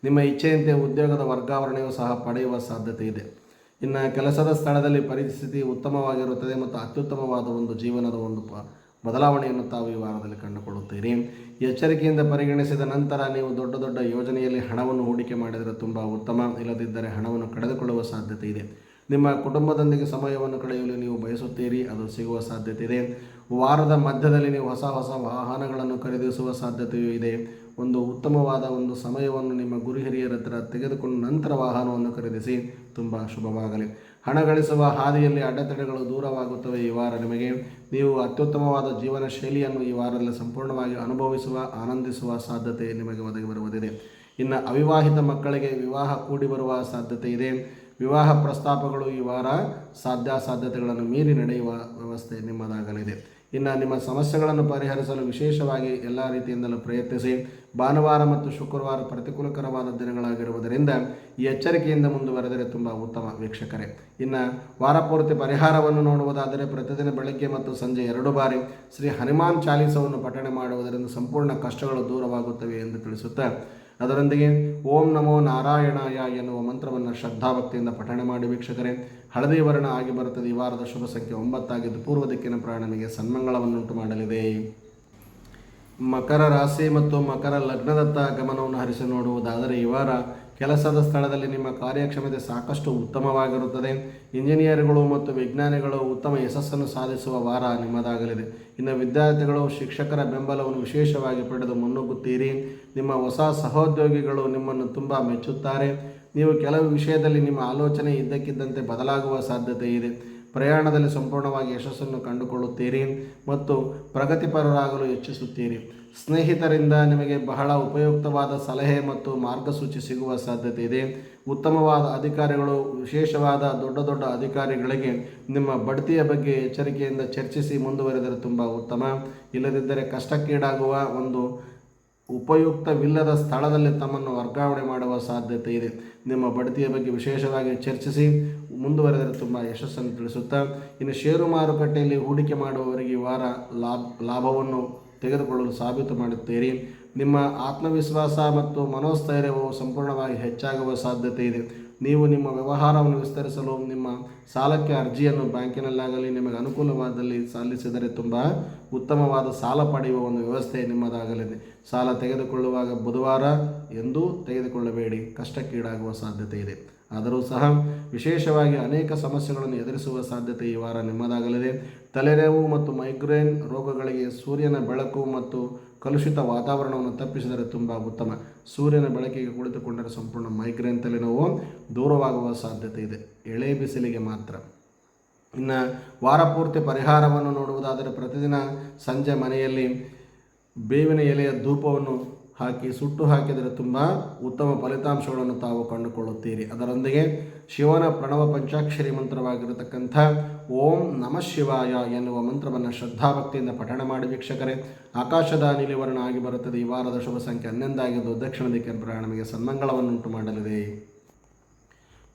ನಿಮ್ಮ ಇಚ್ಛೆಯಂತೆ ಉದ್ಯೋಗದ ವರ್ಗಾವಣೆಯೂ ಸಹ ಪಡೆಯುವ ಸಾಧ್ಯತೆ ಇದೆ. ಇನ್ನು ಕೆಲಸದ ಸ್ಥಳದಲ್ಲಿ ಪರಿಸ್ಥಿತಿ ಉತ್ತಮವಾಗಿರುತ್ತದೆ ಮತ್ತು ಅತ್ಯುತ್ತಮವಾದ ಒಂದು ಜೀವನದ ಒಂದು ಬದಲಾವಣೆಯನ್ನು ತಾವು ಈ ವಾರದಲ್ಲಿ ಕಂಡುಕೊಳ್ಳುತ್ತೀರಿ. ಎಚ್ಚರಿಕೆಯಿಂದ ಪರಿಗಣಿಸಿದ ನಂತರ ನೀವು ದೊಡ್ಡ ದೊಡ್ಡ ಯೋಜನೆಯಲ್ಲಿ ಹಣವನ್ನು ಹೂಡಿಕೆ ಮಾಡಿದರೆ ತುಂಬ ಉತ್ತಮ. ಇಲ್ಲದಿದ್ದರೆ ಹಣವನ್ನು ಕಳೆದುಕೊಳ್ಳುವ ಸಾಧ್ಯತೆ ಇದೆ. ನಿಮ್ಮ ಕುಟುಂಬದೊಂದಿಗೆ ಸಮಯವನ್ನು ಕಳೆಯಲು ನೀವು ಬಯಸುತ್ತೀರಿ, ಅದು ಸಿಗುವ ಸಾಧ್ಯತೆ ಇದೆ. ವಾರದ ಮಧ್ಯದಲ್ಲಿ ನೀವು ಹೊಸ ಹೊಸ ವಾಹನಗಳನ್ನು ಖರೀದಿಸುವ ಸಾಧ್ಯತೆಯೂ ಇದೆ. ಒಂದು ಉತ್ತಮವಾದ ಒಂದು ಸಮಯವನ್ನು ನಿಮ್ಮ ಗುರು ಹಿರಿಯರ ಹತ್ರ ತೆಗೆದುಕೊಂಡು ನಂತರ ವಾಹನವನ್ನು ಖರೀದಿಸಿ, ತುಂಬ ಶುಭವಾಗಲಿ. ಹಣ ಗಳಿಸುವ ಹಾದಿಯಲ್ಲಿ ಅಡೆತಡೆಗಳು ದೂರವಾಗುತ್ತವೆ. ಈ ವಾರ ನಿಮಗೆ ನೀವು ಅತ್ಯುತ್ತಮವಾದ ಜೀವನ ಶೈಲಿಯನ್ನು ಈ ವಾರದಲ್ಲಿ ಸಂಪೂರ್ಣವಾಗಿ ಅನುಭವಿಸುವ ಆನಂದಿಸುವ ಸಾಧ್ಯತೆ ನಿಮಗೆ ಒದಗಿ ಬರುವುದಿದೆ. ಇನ್ನು ಅವಿವಾಹಿತ ಮಕ್ಕಳಿಗೆ ವಿವಾಹ ಕೂಡಿ ಬರುವ ಸಾಧ್ಯತೆ ಇದೆ. ವಿವಾಹ ಪ್ರಸ್ತಾಪಗಳು ಈ ವಾರ ಸಾಧ್ಯತೆಗಳನ್ನು ಮೀರಿ ನಡೆಯುವ ವ್ಯವಸ್ಥೆ ನಿಮ್ಮದಾಗಲಿದೆ. ಇನ್ನು ನಿಮ್ಮ ಸಮಸ್ಯೆಗಳನ್ನು ಪರಿಹರಿಸಲು ವಿಶೇಷವಾಗಿ ಎಲ್ಲ ರೀತಿಯಿಂದಲೂ ಪ್ರಯತ್ನಿಸಿ. ಭಾನುವಾರ ಮತ್ತು ಶುಕ್ರವಾರ ಪ್ರತಿಕೂಲಕರವಾದ ದಿನಗಳಾಗಿರುವುದರಿಂದ ಈ ಎಚ್ಚರಿಕೆಯಿಂದ ಮುಂದುವರೆದರೆ ತುಂಬ ಉತ್ತಮ ವೀಕ್ಷಕರೇ. ಇನ್ನು ವಾರ ಪೂರ್ತಿ ಪರಿಹಾರವನ್ನು ನೋಡುವುದಾದರೆ ಪ್ರತಿದಿನ ಬೆಳಗ್ಗೆ ಮತ್ತು ಸಂಜೆ 2 ಬಾರಿ ಶ್ರೀ ಹನುಮಾನ್ ಚಾಲೀಸವನ್ನು ಪಠಣೆ ಮಾಡುವುದರಿಂದ ಸಂಪೂರ್ಣ ಕಷ್ಟಗಳು ದೂರವಾಗುತ್ತವೆ ಎಂದು ತಿಳಿಸುತ್ತಾ, ಅದರೊಂದಿಗೆ ಓಂ ನಮೋ ನಾರಾಯಣಾಯ ಎನ್ನುವ ಮಂತ್ರವನ್ನು ಶ್ರದ್ಧಾಭಕ್ತಿಯಿಂದ ಪಠಣೆ ಮಾಡಿ ವೀಕ್ಷಕರೇ. ಹಳದಿ ವರ್ಣ ಆಗಿ ಬರುತ್ತದೆ. ಈ ವಾರದ ಶುಭ ಸಂಖ್ಯೆ 9 ಆಗಿದ್ದು ಪೂರ್ವ ದಿಕ್ಕಿನ ಪ್ರಯಾಣನಿಗೆ ಸನ್ಮಂಗಳವನ್ನುಂಟು ಮಾಡಲಿದೆ. ಮಕರ ರಾಶಿ ಮತ್ತು ಮಕರ ಲಗ್ನದತ್ತ ಗಮನವನ್ನು ಹರಿಸಿ ನೋಡುವುದಾದರೆ ಈ ವಾರ ಕೆಲಸದ ಸ್ಥಳದಲ್ಲಿ ನಿಮ್ಮ ಕಾರ್ಯಕ್ಷಮತೆ ಸಾಕಷ್ಟು ಉತ್ತಮವಾಗಿರುತ್ತದೆ. ಇಂಜಿನಿಯರ್ಗಳು ಮತ್ತು ವಿಜ್ಞಾನಿಗಳು ಉತ್ತಮ ಯಶಸ್ಸನ್ನು ಸಾಧಿಸುವ ವಾರ ನಿಮ್ಮದಾಗಲಿದೆ. ಇನ್ನು ವಿದ್ಯಾರ್ಥಿಗಳು ಶಿಕ್ಷಕರ ಬೆಂಬಲವನ್ನು ವಿಶೇಷವಾಗಿ ಪಡೆದು ಮುನ್ನುಗ್ಗುತ್ತೀರಿ. ನಿಮ್ಮ ಹೊಸ ಸಹೋದ್ಯೋಗಿಗಳು ನಿಮ್ಮನ್ನು ತುಂಬ ಮೆಚ್ಚುತ್ತಾರೆ. ನೀವು ಕೆಲವು ವಿಷಯದಲ್ಲಿ ನಿಮ್ಮ ಆಲೋಚನೆ ಇದ್ದಕ್ಕಿದ್ದಂತೆ ಬದಲಾಗುವ ಸಾಧ್ಯತೆ ಇದೆ. ಪ್ರಯಾಣದಲ್ಲಿ ಸಂಪೂರ್ಣವಾಗಿ ಯಶಸ್ಸನ್ನು ಕಂಡುಕೊಳ್ಳುತ್ತೀರಿ ಮತ್ತು ಪ್ರಗತಿಪರರಾಗಲು ಇಚ್ಛಿಸುತ್ತೀರಿ. ಸ್ನೇಹಿತರಿಂದ ನಿಮಗೆ ಬಹಳ ಉಪಯುಕ್ತವಾದ ಸಲಹೆ ಮತ್ತು ಮಾರ್ಗಸೂಚಿ ಸಿಗುವ ಸಾಧ್ಯತೆ ಇದೆ. ಉತ್ತಮವಾದ ಅಧಿಕಾರಿಗಳು, ವಿಶೇಷವಾದ ದೊಡ್ಡ ದೊಡ್ಡ ಅಧಿಕಾರಿಗಳಿಗೆ ನಿಮ್ಮ ಬಡ್ತಿಯ ಬಗ್ಗೆ ಎಚ್ಚರಿಕೆಯಿಂದ ಚರ್ಚಿಸಿ ಮುಂದುವರೆದರೆ ತುಂಬ ಉತ್ತಮ. ಇಲ್ಲದಿದ್ದರೆ ಕಷ್ಟಕ್ಕೀಡಾಗುವ ಒಂದು ಉಪಯುಕ್ತವಿಲ್ಲದ ಸ್ಥಳದಲ್ಲಿ ತಮ್ಮನ್ನು ವರ್ಗಾವಣೆ ಮಾಡುವ ಸಾಧ್ಯತೆ ಇದೆ. ನಿಮ್ಮ ಬಡ್ತಿಯ ಬಗ್ಗೆ ವಿಶೇಷವಾಗಿ ಚರ್ಚಿಸಿ ಮುಂದುವರೆದರೆ ತುಂಬ ಯಶಸ್ಸನ್ನು ತಿಳಿಸುತ್ತಾ, ಇನ್ನು ಷೇರು ಮಾರುಕಟ್ಟೆಯಲ್ಲಿ ಹೂಡಿಕೆ ಮಾಡುವವರಿಗೆ ಈ ವಾರ ಲಾಭವನ್ನು ತೆಗೆದುಕೊಳ್ಳಲು ಸಾಬೀತು ಮಾಡುತ್ತೀರಿ. ನಿಮ್ಮ ಆತ್ಮವಿಶ್ವಾಸ ಮತ್ತು ಮನೋಸ್ಥೈರ್ಯವು ಸಂಪೂರ್ಣವಾಗಿ ಹೆಚ್ಚಾಗುವ ಸಾಧ್ಯತೆ ಇದೆ. ನೀವು ನಿಮ್ಮ ವ್ಯವಹಾರವನ್ನು ವಿಸ್ತರಿಸಲು ನಿಮ್ಮ ಸಾಲಕ್ಕೆ ಅರ್ಜಿಯನ್ನು ಬ್ಯಾಂಕಿನಲ್ಲಾಗಲಿ ನಿಮಗೆ ಅನುಕೂಲವಾದಲ್ಲಿ ಸಲ್ಲಿಸಿದರೆ ತುಂಬ ಉತ್ತಮವಾದ ಸಾಲ ಪಡೆಯುವ ಒಂದು ವ್ಯವಸ್ಥೆ ನಿಮ್ಮದಾಗಲಿದೆ. ಸಾಲ ತೆಗೆದುಕೊಳ್ಳುವಾಗ ಬುಧವಾರ ಎಂದೂ ತೆಗೆದುಕೊಳ್ಳಬೇಡಿ, ಕಷ್ಟಕ್ಕೀಡಾಗುವ ಸಾಧ್ಯತೆ ಇದೆ. ಆದರೂ ಸಹ ವಿಶೇಷವಾಗಿ ಅನೇಕ ಸಮಸ್ಯೆಗಳನ್ನು ಎದುರಿಸುವ ಸಾಧ್ಯತೆ ಈ ವಾರ ನಿಮ್ಮದಾಗಲಿದೆ. ತಲೆನೋವು ಮತ್ತು ಮೈಗ್ರೇನ್ ರೋಗಗಳಿಗೆ ಸೂರ್ಯನ ಬೆಳಕು ಮತ್ತು ಕಲುಷಿತ ವಾತಾವರಣವನ್ನು ತಪ್ಪಿಸಿದರೆ ತುಂಬ ಉತ್ತಮ. ಸೂರ್ಯನ ಬೆಳಕಿಗೆ ಕುಳಿತುಕೊಂಡರೆ ಸಂಪೂರ್ಣ ಮೈಗ್ರೇನ್ ತಲೆನೋವು ದೂರವಾಗುವ ಸಾಧ್ಯತೆ ಇದೆ, ಎಳೆ ಬಿಸಿಲಿಗೆ ಮಾತ್ರ. ಇನ್ನು ವಾರ ಪೂರ್ತಿ ಪರಿಹಾರವನ್ನು ನೋಡುವುದಾದರೆ ಪ್ರತಿದಿನ ಸಂಜೆ ಮನೆಯಲ್ಲಿ ಬೇವಿನ ಎಲೆಯ ಧೂಪವನ್ನು ಹಾಕಿ ಸುಟ್ಟು ಹಾಕಿದರೆ ತುಂಬ ಉತ್ತಮ ಫಲಿತಾಂಶಗಳನ್ನು ತಾವು ಕಂಡುಕೊಳ್ಳುತ್ತೀರಿ. ಅದರೊಂದಿಗೆ ಶಿವನ ಪ್ರಣವ ಪಂಚಾಕ್ಷರಿ ಮಂತ್ರವಾಗಿರತಕ್ಕಂಥ ಓಂ ನಮಃ ಶಿವಾಯ ಎನ್ನುವ ಮಂತ್ರವನ್ನು ಶ್ರದ್ಧಾಭಕ್ತಿಯಿಂದ ಪಠಣ ಮಾಡಿ ವೀಕ್ಷಕರೇ. ಆಕಾಶದ ನೀಲಿವರ್ಣ ಆಗಿ ಬರುತ್ತದೆ. ಈ ವಾರದ ಶುಭ ಸಂಖ್ಯೆ 11 ಆಗಿದ್ದು ದಕ್ಷಿಣ ದಿಕ್ಕಿನ ಪ್ರಯಾಣ ನಮಗೆ ಸನ್ಮಂಗಳವನ್ನುಂಟು ಮಾಡಲಿದೆ.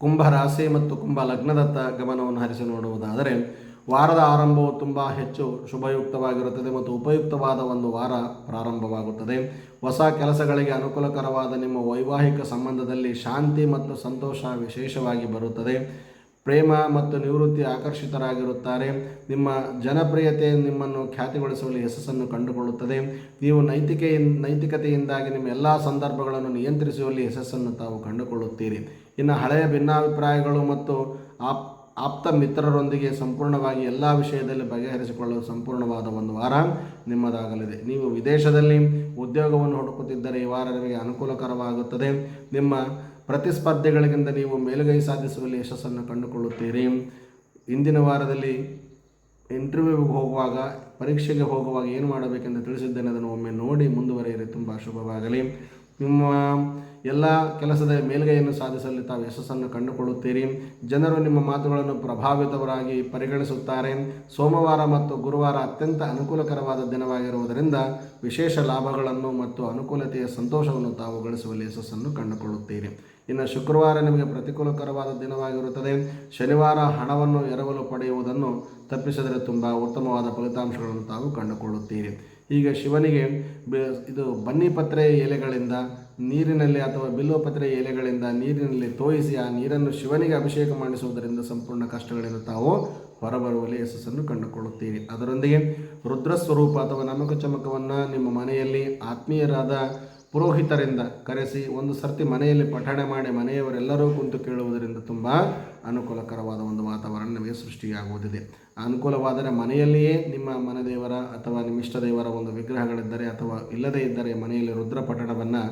ಕುಂಭ ರಾಶಿ ಮತ್ತು ಕುಂಭ ಲಗ್ನದತ್ತ ಗಮನವನ್ನು ಹರಿಸಿ ನೋಡುವುದಾದರೆ ವಾರದ ಆರಂಭವು ತುಂಬ ಹೆಚ್ಚು ಶುಭಯುಕ್ತವಾಗಿರುತ್ತದೆ ಮತ್ತು ಉಪಯುಕ್ತವಾದ ಒಂದು ವಾರ ಪ್ರಾರಂಭವಾಗುತ್ತದೆ. ಹೊಸ ಕೆಲಸಗಳಿಗೆ ಅನುಕೂಲಕರವಾದ ನಿಮ್ಮ ವೈವಾಹಿಕ ಸಂಬಂಧದಲ್ಲಿ ಶಾಂತಿ ಮತ್ತು ಸಂತೋಷ ವಿಶೇಷವಾಗಿ ಬರುತ್ತದೆ. ಪ್ರೇಮ ಮತ್ತು ನಿವೃತ್ತಿ ಆಕರ್ಷಿತರಾಗಿರುತ್ತಾರೆ. ನಿಮ್ಮ ಜನಪ್ರಿಯತೆ ನಿಮ್ಮನ್ನು ಖ್ಯಾತಿಗೊಳಿಸುವಲ್ಲಿ ಯಶಸ್ಸನ್ನು ಕಂಡುಕೊಳ್ಳುತ್ತದೆ. ನೀವು ನೈತಿಕತೆಯಿಂದಾಗಿ ನಿಮ್ಮ ಎಲ್ಲ ಸಂದರ್ಭಗಳನ್ನು ನಿಯಂತ್ರಿಸುವಲ್ಲಿ ಯಶಸ್ಸನ್ನು ತಾವು ಕಂಡುಕೊಳ್ಳುತ್ತೀರಿ. ಇನ್ನು ಹಳೆಯ ಭಿನ್ನಾಭಿಪ್ರಾಯಗಳು ಮತ್ತು ಆಪ್ತ ಮಿತ್ರರೊಂದಿಗೆ ಸಂಪೂರ್ಣವಾಗಿ ಎಲ್ಲ ವಿಷಯದಲ್ಲಿ ಬಗೆಹರಿಸಿಕೊಳ್ಳಲು ಸಂಪೂರ್ಣವಾದ ಒಂದು ವಾರ ನಿಮ್ಮದಾಗಲಿದೆ. ನೀವು ವಿದೇಶದಲ್ಲಿ ಉದ್ಯೋಗವನ್ನು ಹುಡುಕುತ್ತಿದ್ದರೆ ಈ ವಾರ ನಿಮಗೆ ಅನುಕೂಲಕರವಾಗುತ್ತದೆ. ನಿಮ್ಮ ಪ್ರತಿಸ್ಪರ್ಧಿಗಳಿಗಿಂತ ನೀವು ಮೇಲುಗೈ ಸಾಧಿಸುವಲ್ಲಿ ಯಶಸ್ಸನ್ನು ಕಂಡುಕೊಳ್ಳುತ್ತೀರಿ. ಇಂದಿನ ವಾರದಲ್ಲಿ ಇಂಟರ್ವ್ಯೂಗೆ ಹೋಗುವಾಗ, ಪರೀಕ್ಷೆಗೆ ಹೋಗುವಾಗ ಏನು ಮಾಡಬೇಕೆಂದು ತಿಳಿಸಿದ್ದೇನೆ, ಅದನ್ನು ಒಮ್ಮೆ ನೋಡಿ ಮುಂದುವರಿಯಿರಿ. ತುಂಬ ಶುಭವಾಗಲಿ. ನಿಮ್ಮ ಎಲ್ಲ ಕೆಲಸದ ಮೇಲುಗೈಯನ್ನು ಸಾಧಿಸಲು ತಾವು ಯಶಸ್ಸನ್ನು ಕಂಡುಕೊಳ್ಳುತ್ತೀರಿ. ಜನರು ನಿಮ್ಮ ಮಾತುಗಳನ್ನು ಪ್ರಭಾವಿತವರಾಗಿ ಪರಿಗಣಿಸುತ್ತಾರೆ. ಸೋಮವಾರ ಮತ್ತು ಗುರುವಾರ ಅತ್ಯಂತ ಅನುಕೂಲಕರವಾದ ದಿನವಾಗಿರುವುದರಿಂದ ವಿಶೇಷ ಲಾಭಗಳನ್ನು ಮತ್ತು ಅನುಕೂಲತೆಯ ಸಂತೋಷವನ್ನು ತಾವು ಗಳಿಸುವಲ್ಲಿ ಯಶಸ್ಸನ್ನು ಕಂಡುಕೊಳ್ಳುತ್ತೀರಿ. ಇನ್ನು ಶುಕ್ರವಾರ ನಿಮಗೆ ಪ್ರತಿಕೂಲಕರವಾದ ದಿನವಾಗಿರುತ್ತದೆ. ಶನಿವಾರ ಹಣವನ್ನು ಎರವಲು ಪಡೆಯುವುದನ್ನು ತಪ್ಪಿಸಿದರೆ ತುಂಬ ಉತ್ತಮವಾದ ಫಲಿತಾಂಶಗಳನ್ನು ತಾವು ಕಂಡುಕೊಳ್ಳುತ್ತೀರಿ. ಈಗ ಶಿವನಿಗೆ ಇದು ಬನ್ನಿಪತ್ರೆ ಎಲೆಗಳಿಂದ ನೀರಿನಲ್ಲಿ ಅಥವಾ ಬಿಲ್ವಪತ್ರೆ ಎಲೆಗಳಿಂದ ನೀರಿನಲ್ಲಿ ತೋಯಿಸಿ ಆ ನೀರನ್ನು ಶಿವನಿಗೆ ಅಭಿಷೇಕ ಮಾಡಿಸುವುದರಿಂದ ಸಂಪೂರ್ಣ ಕಷ್ಟಗಳಿಂದ ತಾವು ಹೊರಬರುವಲ್ಲಿ ಯಶಸ್ಸನ್ನು ಕಂಡುಕೊಳ್ಳುತ್ತೀರಿ. ಅದರೊಂದಿಗೆ ರುದ್ರಸ್ವರೂಪ ಅಥವಾ ನಮಕ ಚಮಕವನ್ನು ನಿಮ್ಮ ಮನೆಯಲ್ಲಿ ಆತ್ಮೀಯರಾದ ಪುರೋಹಿತರಿಂದ ಕರೆಸಿ ಒಂದು ಸರ್ತಿ ಮನೆಯಲ್ಲಿ ಪಠಣೆ ಮಾಡಿ ಮನೆಯವರೆಲ್ಲರೂ ಕುಂತು ಕೇಳುವುದರಿಂದ ತುಂಬ ಅನುಕೂಲಕರವಾದ ಒಂದು ವಾತಾವರಣ ನಿಮಗೆ ಸೃಷ್ಟಿಯಾಗುವುದಿದೆ. ಅನುಕೂಲವಾದರೆ ಮನೆಯಲ್ಲಿಯೇ ನಿಮ್ಮ ಮನೆದೇವರ ಅಥವಾ ನಿಮ್ಮ ಇಷ್ಟ ದೇವರ ಒಂದು ವಿಗ್ರಹಗಳಿದ್ದರೆ ಅಥವಾ ಇಲ್ಲದೇ ಇದ್ದರೆ ಮನೆಯಲ್ಲಿ ರುದ್ರ ಪಠಣವನ್ನು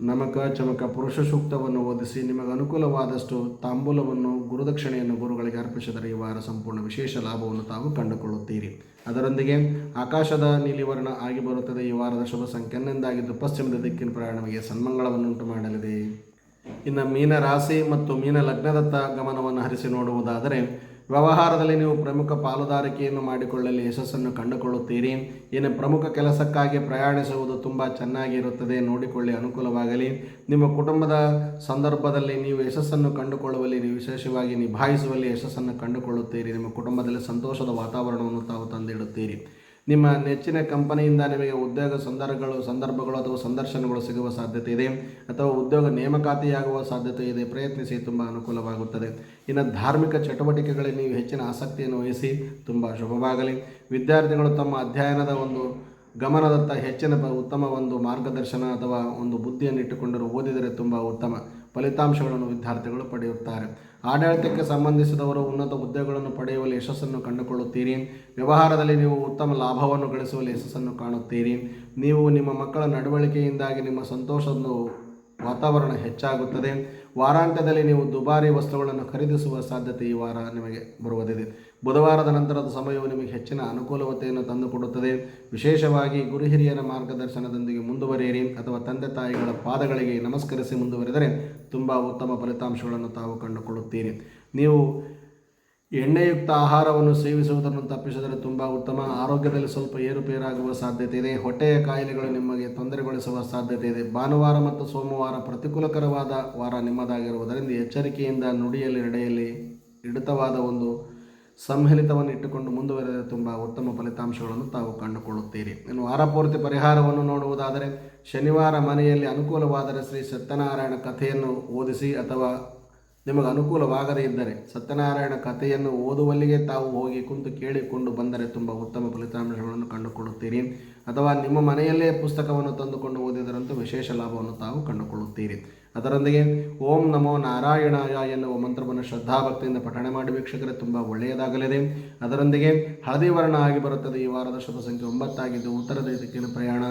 ನಮಕ ಚಮಕ ಪುರುಷ ಸೂಕ್ತವನ್ನು ಓದಿಸಿ ನಿಮಗೆ ಅನುಕೂಲವಾದಷ್ಟು ತಾಂಬೂಲವನ್ನು ಗುರುದಕ್ಷಿಣೆಯನ್ನು ಗುರುಗಳಿಗೆ ಅರ್ಪಿಸಿದರೆ ಈ ವಾರ ಸಂಪೂರ್ಣ ವಿಶೇಷ ಲಾಭವನ್ನು ತಾವು ಕಂಡುಕೊಳ್ಳುತ್ತೀರಿ. ಅದರೊಂದಿಗೆ ಆಕಾಶದ ನೀಲಿವರ್ಣ ಆಗಿ ಬರುತ್ತದೆ. ಈ ವಾರದ ಶುಭ ಸಂಖ್ಯೆ 11 ಆಗಿದ್ದು ಪಶ್ಚಿಮದ ದಿಕ್ಕಿನ ಪ್ರಯಾಣ ನಮಗೆ ಸನ್ಮಂಗಳವನ್ನುಂಟು ಮಾಡಲಿದೆ. ಇನ್ನು ಮೀನ ರಾಶಿ ಮತ್ತು ಮೀನ ಲಗ್ನದತ್ತ ಗಮನವನ್ನು ಹರಿಸಿ ನೋಡುವುದಾದರೆ ವ್ಯವಹಾರದಲ್ಲಿ ನೀವು ಪ್ರಮುಖ ಪಾಲುದಾರಿಕೆಯನ್ನು ಮಾಡಿಕೊಳ್ಳಲು ಯಶಸ್ಸನ್ನು ಕಂಡುಕೊಳ್ಳುತ್ತೀರಿ. ಇನ್ನು ಪ್ರಮುಖ ಕೆಲಸಕ್ಕಾಗಿ ಪ್ರಯಾಣಿಸುವುದು ತುಂಬ ಚೆನ್ನಾಗಿರುತ್ತದೆ. ನೋಡಿಕೊಳ್ಳಿ, ಅನುಕೂಲವಾಗಲಿ. ನಿಮ್ಮ ಕುಟುಂಬದ ಸಂದರ್ಭದಲ್ಲಿ ನೀವು ಯಶಸ್ಸನ್ನು ಕಂಡುಕೊಳ್ಳುವಲ್ಲಿ, ನೀವು ವಿಶೇಷವಾಗಿ ನಿಭಾಯಿಸುವಲ್ಲಿ ಯಶಸ್ಸನ್ನು ಕಂಡುಕೊಳ್ಳುತ್ತೀರಿ. ನಿಮ್ಮ ಕುಟುಂಬದಲ್ಲಿ ಸಂತೋಷದ ವಾತಾವರಣವನ್ನು ತಾವು ತಂದಿಡುತ್ತೀರಿ. ನಿಮ್ಮ ನೆಚ್ಚಿನ ಕಂಪನಿಯಿಂದ ನಿಮಗೆ ಉದ್ಯೋಗ ಸಂದರ್ಭಗಳು ಅಥವಾ ಸಂದರ್ಶನಗಳು ಸಿಗುವ ಸಾಧ್ಯತೆ ಇದೆ ಅಥವಾ ಉದ್ಯೋಗ ನೇಮಕಾತಿಯಾಗುವ ಸಾಧ್ಯತೆ ಇದೆ. ಪ್ರಯತ್ನಿಸಿ, ತುಂಬ ಅನುಕೂಲವಾಗುತ್ತದೆ. ಇನ್ನು ಧಾರ್ಮಿಕ ಚಟುವಟಿಕೆಗಳಲ್ಲಿ ನೀವು ಹೆಚ್ಚಿನ ಆಸಕ್ತಿಯನ್ನು ವಹಿಸಿ, ತುಂಬ ಶುಭವಾಗಲಿ. ವಿದ್ಯಾರ್ಥಿಗಳು ತಮ್ಮ ಅಧ್ಯಯನದ ಒಂದು ಗಮನದತ್ತ ಹೆಚ್ಚಿನ ಉತ್ತಮ ಒಂದು ಮಾರ್ಗದರ್ಶನ ಅಥವಾ ಒಂದು ಬುದ್ಧಿಯನ್ನು ಇಟ್ಟುಕೊಂಡರೂ ಓದಿದರೆ ತುಂಬ ಉತ್ತಮ ಫಲಿತಾಂಶಗಳನ್ನು ವಿದ್ಯಾರ್ಥಿಗಳು ಪಡೆಯುತ್ತಾರೆ. ಆಡಳಿತಕ್ಕೆ ಸಂಬಂಧಿಸಿದವರು ಉನ್ನತ ಹುದ್ದೆಗಳನ್ನು ಪಡೆಯುವಲ್ಲಿ ಯಶಸ್ಸನ್ನು ಕಂಡುಕೊಳ್ಳುತ್ತೀರಿ. ವ್ಯವಹಾರದಲ್ಲಿ ನೀವು ಉತ್ತಮ ಲಾಭವನ್ನು ಗಳಿಸುವಲ್ಲಿ ಯಶಸ್ಸನ್ನು ಕಾಣುತ್ತೀರಿ. ನೀವು ನಿಮ್ಮ ಮಕ್ಕಳ ನಡವಳಿಕೆಯಿಂದಾಗಿ ನಿಮ್ಮ ಸಂತೋಷದ ವಾತಾವರಣ ಹೆಚ್ಚಾಗುತ್ತದೆ. ವಾರಾಂತ್ಯದಲ್ಲಿ ನೀವು ದುಬಾರಿ ವಸ್ತುಗಳನ್ನು ಖರೀದಿಸುವ ಸಾಧ್ಯತೆ ಈ ವಾರ ನಿಮಗೆ ಬರುವುದಿದೆ. ಬುಧವಾರದ ನಂತರದ ಸಮಯವು ನಿಮಗೆ ಹೆಚ್ಚಿನ ಅನುಕೂಲತೆಯನ್ನು ತಂದುಕೊಡುತ್ತದೆ. ವಿಶೇಷವಾಗಿ ಗುರು ಹಿರಿಯರ ಮಾರ್ಗದರ್ಶನದೊಂದಿಗೆ ಮುಂದುವರಿಯಿರಿ ಅಥವಾ ತಂದೆ ತಾಯಿಗಳ ಪಾದಗಳಿಗೆ ನಮಸ್ಕರಿಸಿ ಮುಂದುವರೆದರೆ ತುಂಬ ಉತ್ತಮ ಫಲಿತಾಂಶಗಳನ್ನು ತಾವು ಕಂಡುಕೊಳ್ಳುತ್ತೀರಿ. ನೀವು ಎಣ್ಣೆಯುಕ್ತ ಆಹಾರವನ್ನು ಸೇವಿಸುವುದನ್ನು ತಪ್ಪಿಸಿದರೆ ತುಂಬ ಉತ್ತಮ. ಆರೋಗ್ಯದಲ್ಲಿ ಸ್ವಲ್ಪ ಏರುಪೇರಾಗುವ ಸಾಧ್ಯತೆ ಇದೆ. ಹೊಟ್ಟೆಯ ಕಾಯಿಲೆಗಳು ನಿಮಗೆ ತೊಂದರೆಗೊಳಿಸುವ ಸಾಧ್ಯತೆ ಇದೆ. ಭಾನುವಾರ ಮತ್ತು ಸೋಮವಾರ ಪ್ರತಿಕೂಲಕರವಾದ ವಾರ ನಿಮ್ಮದಾಗಿರುವುದರಿಂದ ಎಚ್ಚರಿಕೆಯಿಂದ ನುಡಿಯಲ್ಲಿ ನಡೆಯಲ್ಲಿ ಹಿಡಿತವಾದ ಒಂದು ಸಂಹಿತವನ್ನು ಇಟ್ಟುಕೊಂಡು ಮುಂದುವರೆದರೆ ತುಂಬ ಉತ್ತಮ ಫಲಿತಾಂಶಗಳನ್ನು ತಾವು ಕಂಡುಕೊಳ್ಳುತ್ತೀರಿ. ಇನ್ನು ವಾರಪೂರ್ತಿ ಪರಿಹಾರವನ್ನು ನೋಡುವುದಾದರೆ ಶನಿವಾರ ಮನೆಯಲ್ಲಿ ಅನುಕೂಲವಾದರೆ ಶ್ರೀ ಸತ್ಯನಾರಾಯಣ ಕಥೆಯನ್ನು ಓದಿಸಿ ಅಥವಾ ನಿಮಗೆ ಅನುಕೂಲವಾಗದೇ ಇದ್ದರೆ ಸತ್ಯನಾರಾಯಣ ಕಥೆಯನ್ನು ಓದುವಲ್ಲಿಗೆ ತಾವು ಹೋಗಿ ಕುಂತು ಕೇಳಿಕೊಂಡು ಬಂದರೆ ತುಂಬ ಉತ್ತಮ ಫಲಿತಾಂಶಗಳನ್ನು ಕಂಡುಕೊಳ್ಳುತ್ತೀರಿ. ಅಥವಾ ನಿಮ್ಮ ಮನೆಯಲ್ಲೇ ಪುಸ್ತಕವನ್ನು ತಂದುಕೊಂಡು ಓದಿದರಂತೂ ವಿಶೇಷ ಲಾಭವನ್ನು ತಾವು ಕಂಡುಕೊಳ್ಳುತ್ತೀರಿ. ಅದರೊಂದಿಗೆ ಓಂ ನಮೋ ನಾರಾಯಣಾಯ ಎನ್ನುವ ಮಂತ್ರವನ್ನು ಶ್ರದ್ಧಾಭಕ್ತಿಯಿಂದ ಪಠಣೆ ಮಾಡಿ ವೀಕ್ಷಕರೇ ತುಂಬ ಒಳ್ಳೆಯದಾಗಲಿದೆ. ಅದರೊಂದಿಗೆ ಹಳದಿ ವರ್ಣ ಆಗಿ ಬರುತ್ತದೆ. ಈ ವಾರದ ಶುಭ ಸಂಖ್ಯೆ 9 ಆಗಿದ್ದು ಉತ್ತರದ ದಿಕ್ಕಿನ ಪ್ರಯಾಣ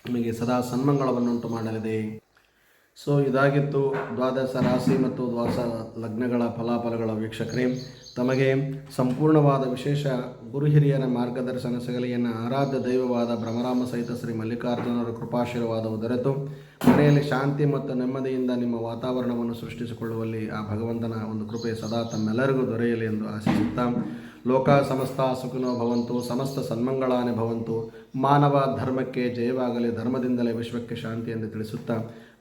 ನಿಮಗೆ ಸದಾ ಸನ್ಮಂಗಳವನ್ನುಂಟು ಮಾಡಲಿದೆ. ಸೊ ಇದಾಗಿತ್ತು ದ್ವಾದಶ ರಾಶಿ ಮತ್ತು ದ್ವಾದಶ ಲಗ್ನಗಳ ಫಲಾಫಲಗಳ ವೀಕ್ಷಕರೇ. ತಮಗೆ ಸಂಪೂರ್ಣವಾದ ವಿಶೇಷ ಗುರು ಹಿರಿಯರ ಮಾರ್ಗದರ್ಶನ ಸಿಗಲಿ ಎನ್ನ ಆರಾಧ್ಯ ದೈವವಾದ ಭ್ರಮರಾಮ ಸಹಿತ ಶ್ರೀ ಮಲ್ಲಿಕಾರ್ಜುನರ ಕೃಪಾಶೀರ್ವಾದವು ದೊರೆತು ಮನೆಯಲ್ಲಿ ಶಾಂತಿ ಮತ್ತು ನೆಮ್ಮದಿಯಿಂದ ನಿಮ್ಮ ವಾತಾವರಣವನ್ನು ಸೃಷ್ಟಿಸಿಕೊಳ್ಳುವಲ್ಲಿ ಆ ಭಗವಂತನ ಒಂದು ಕೃಪೆ ಸದಾ ತಮ್ಮೆಲ್ಲರಿಗೂ ದೊರೆಯಲಿ ಎಂದು ಆಶಿಸುತ್ತಾ ಲೋಕ ಸಮಸ್ತ ಸುಖಿನೋ ಭವಂತು, ಸಮಸ್ತ ಸನ್ಮಂಗಳಾನೇ ಭವಂತು, ಮಾನವ ಧರ್ಮಕ್ಕೆ ಜಯವಾಗಲಿ, ಧರ್ಮದಿಂದಲೇ ವಿಶ್ವಕ್ಕೆ ಶಾಂತಿ ಎಂದು ತಿಳಿಸುತ್ತಾ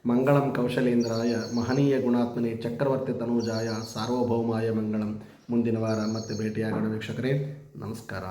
ಮಂಗಳಂ ಕೌಶಲೇಂದ್ರಾಯ ಮಹನೀಯ ಗುಣಾತ್ಮನೆ ಚಕ್ರವರ್ತಿ ತನೂಜಾಯ ಸಾರ್ವಭೌಮಾಯ ಮಂಗಳಂ. ಮುಂದಿನ ವಾರ ಮತ್ತೆ ಭೇಟಿಯಾಗೋಣ ವೀಕ್ಷಕರೇ. ನಮಸ್ಕಾರ.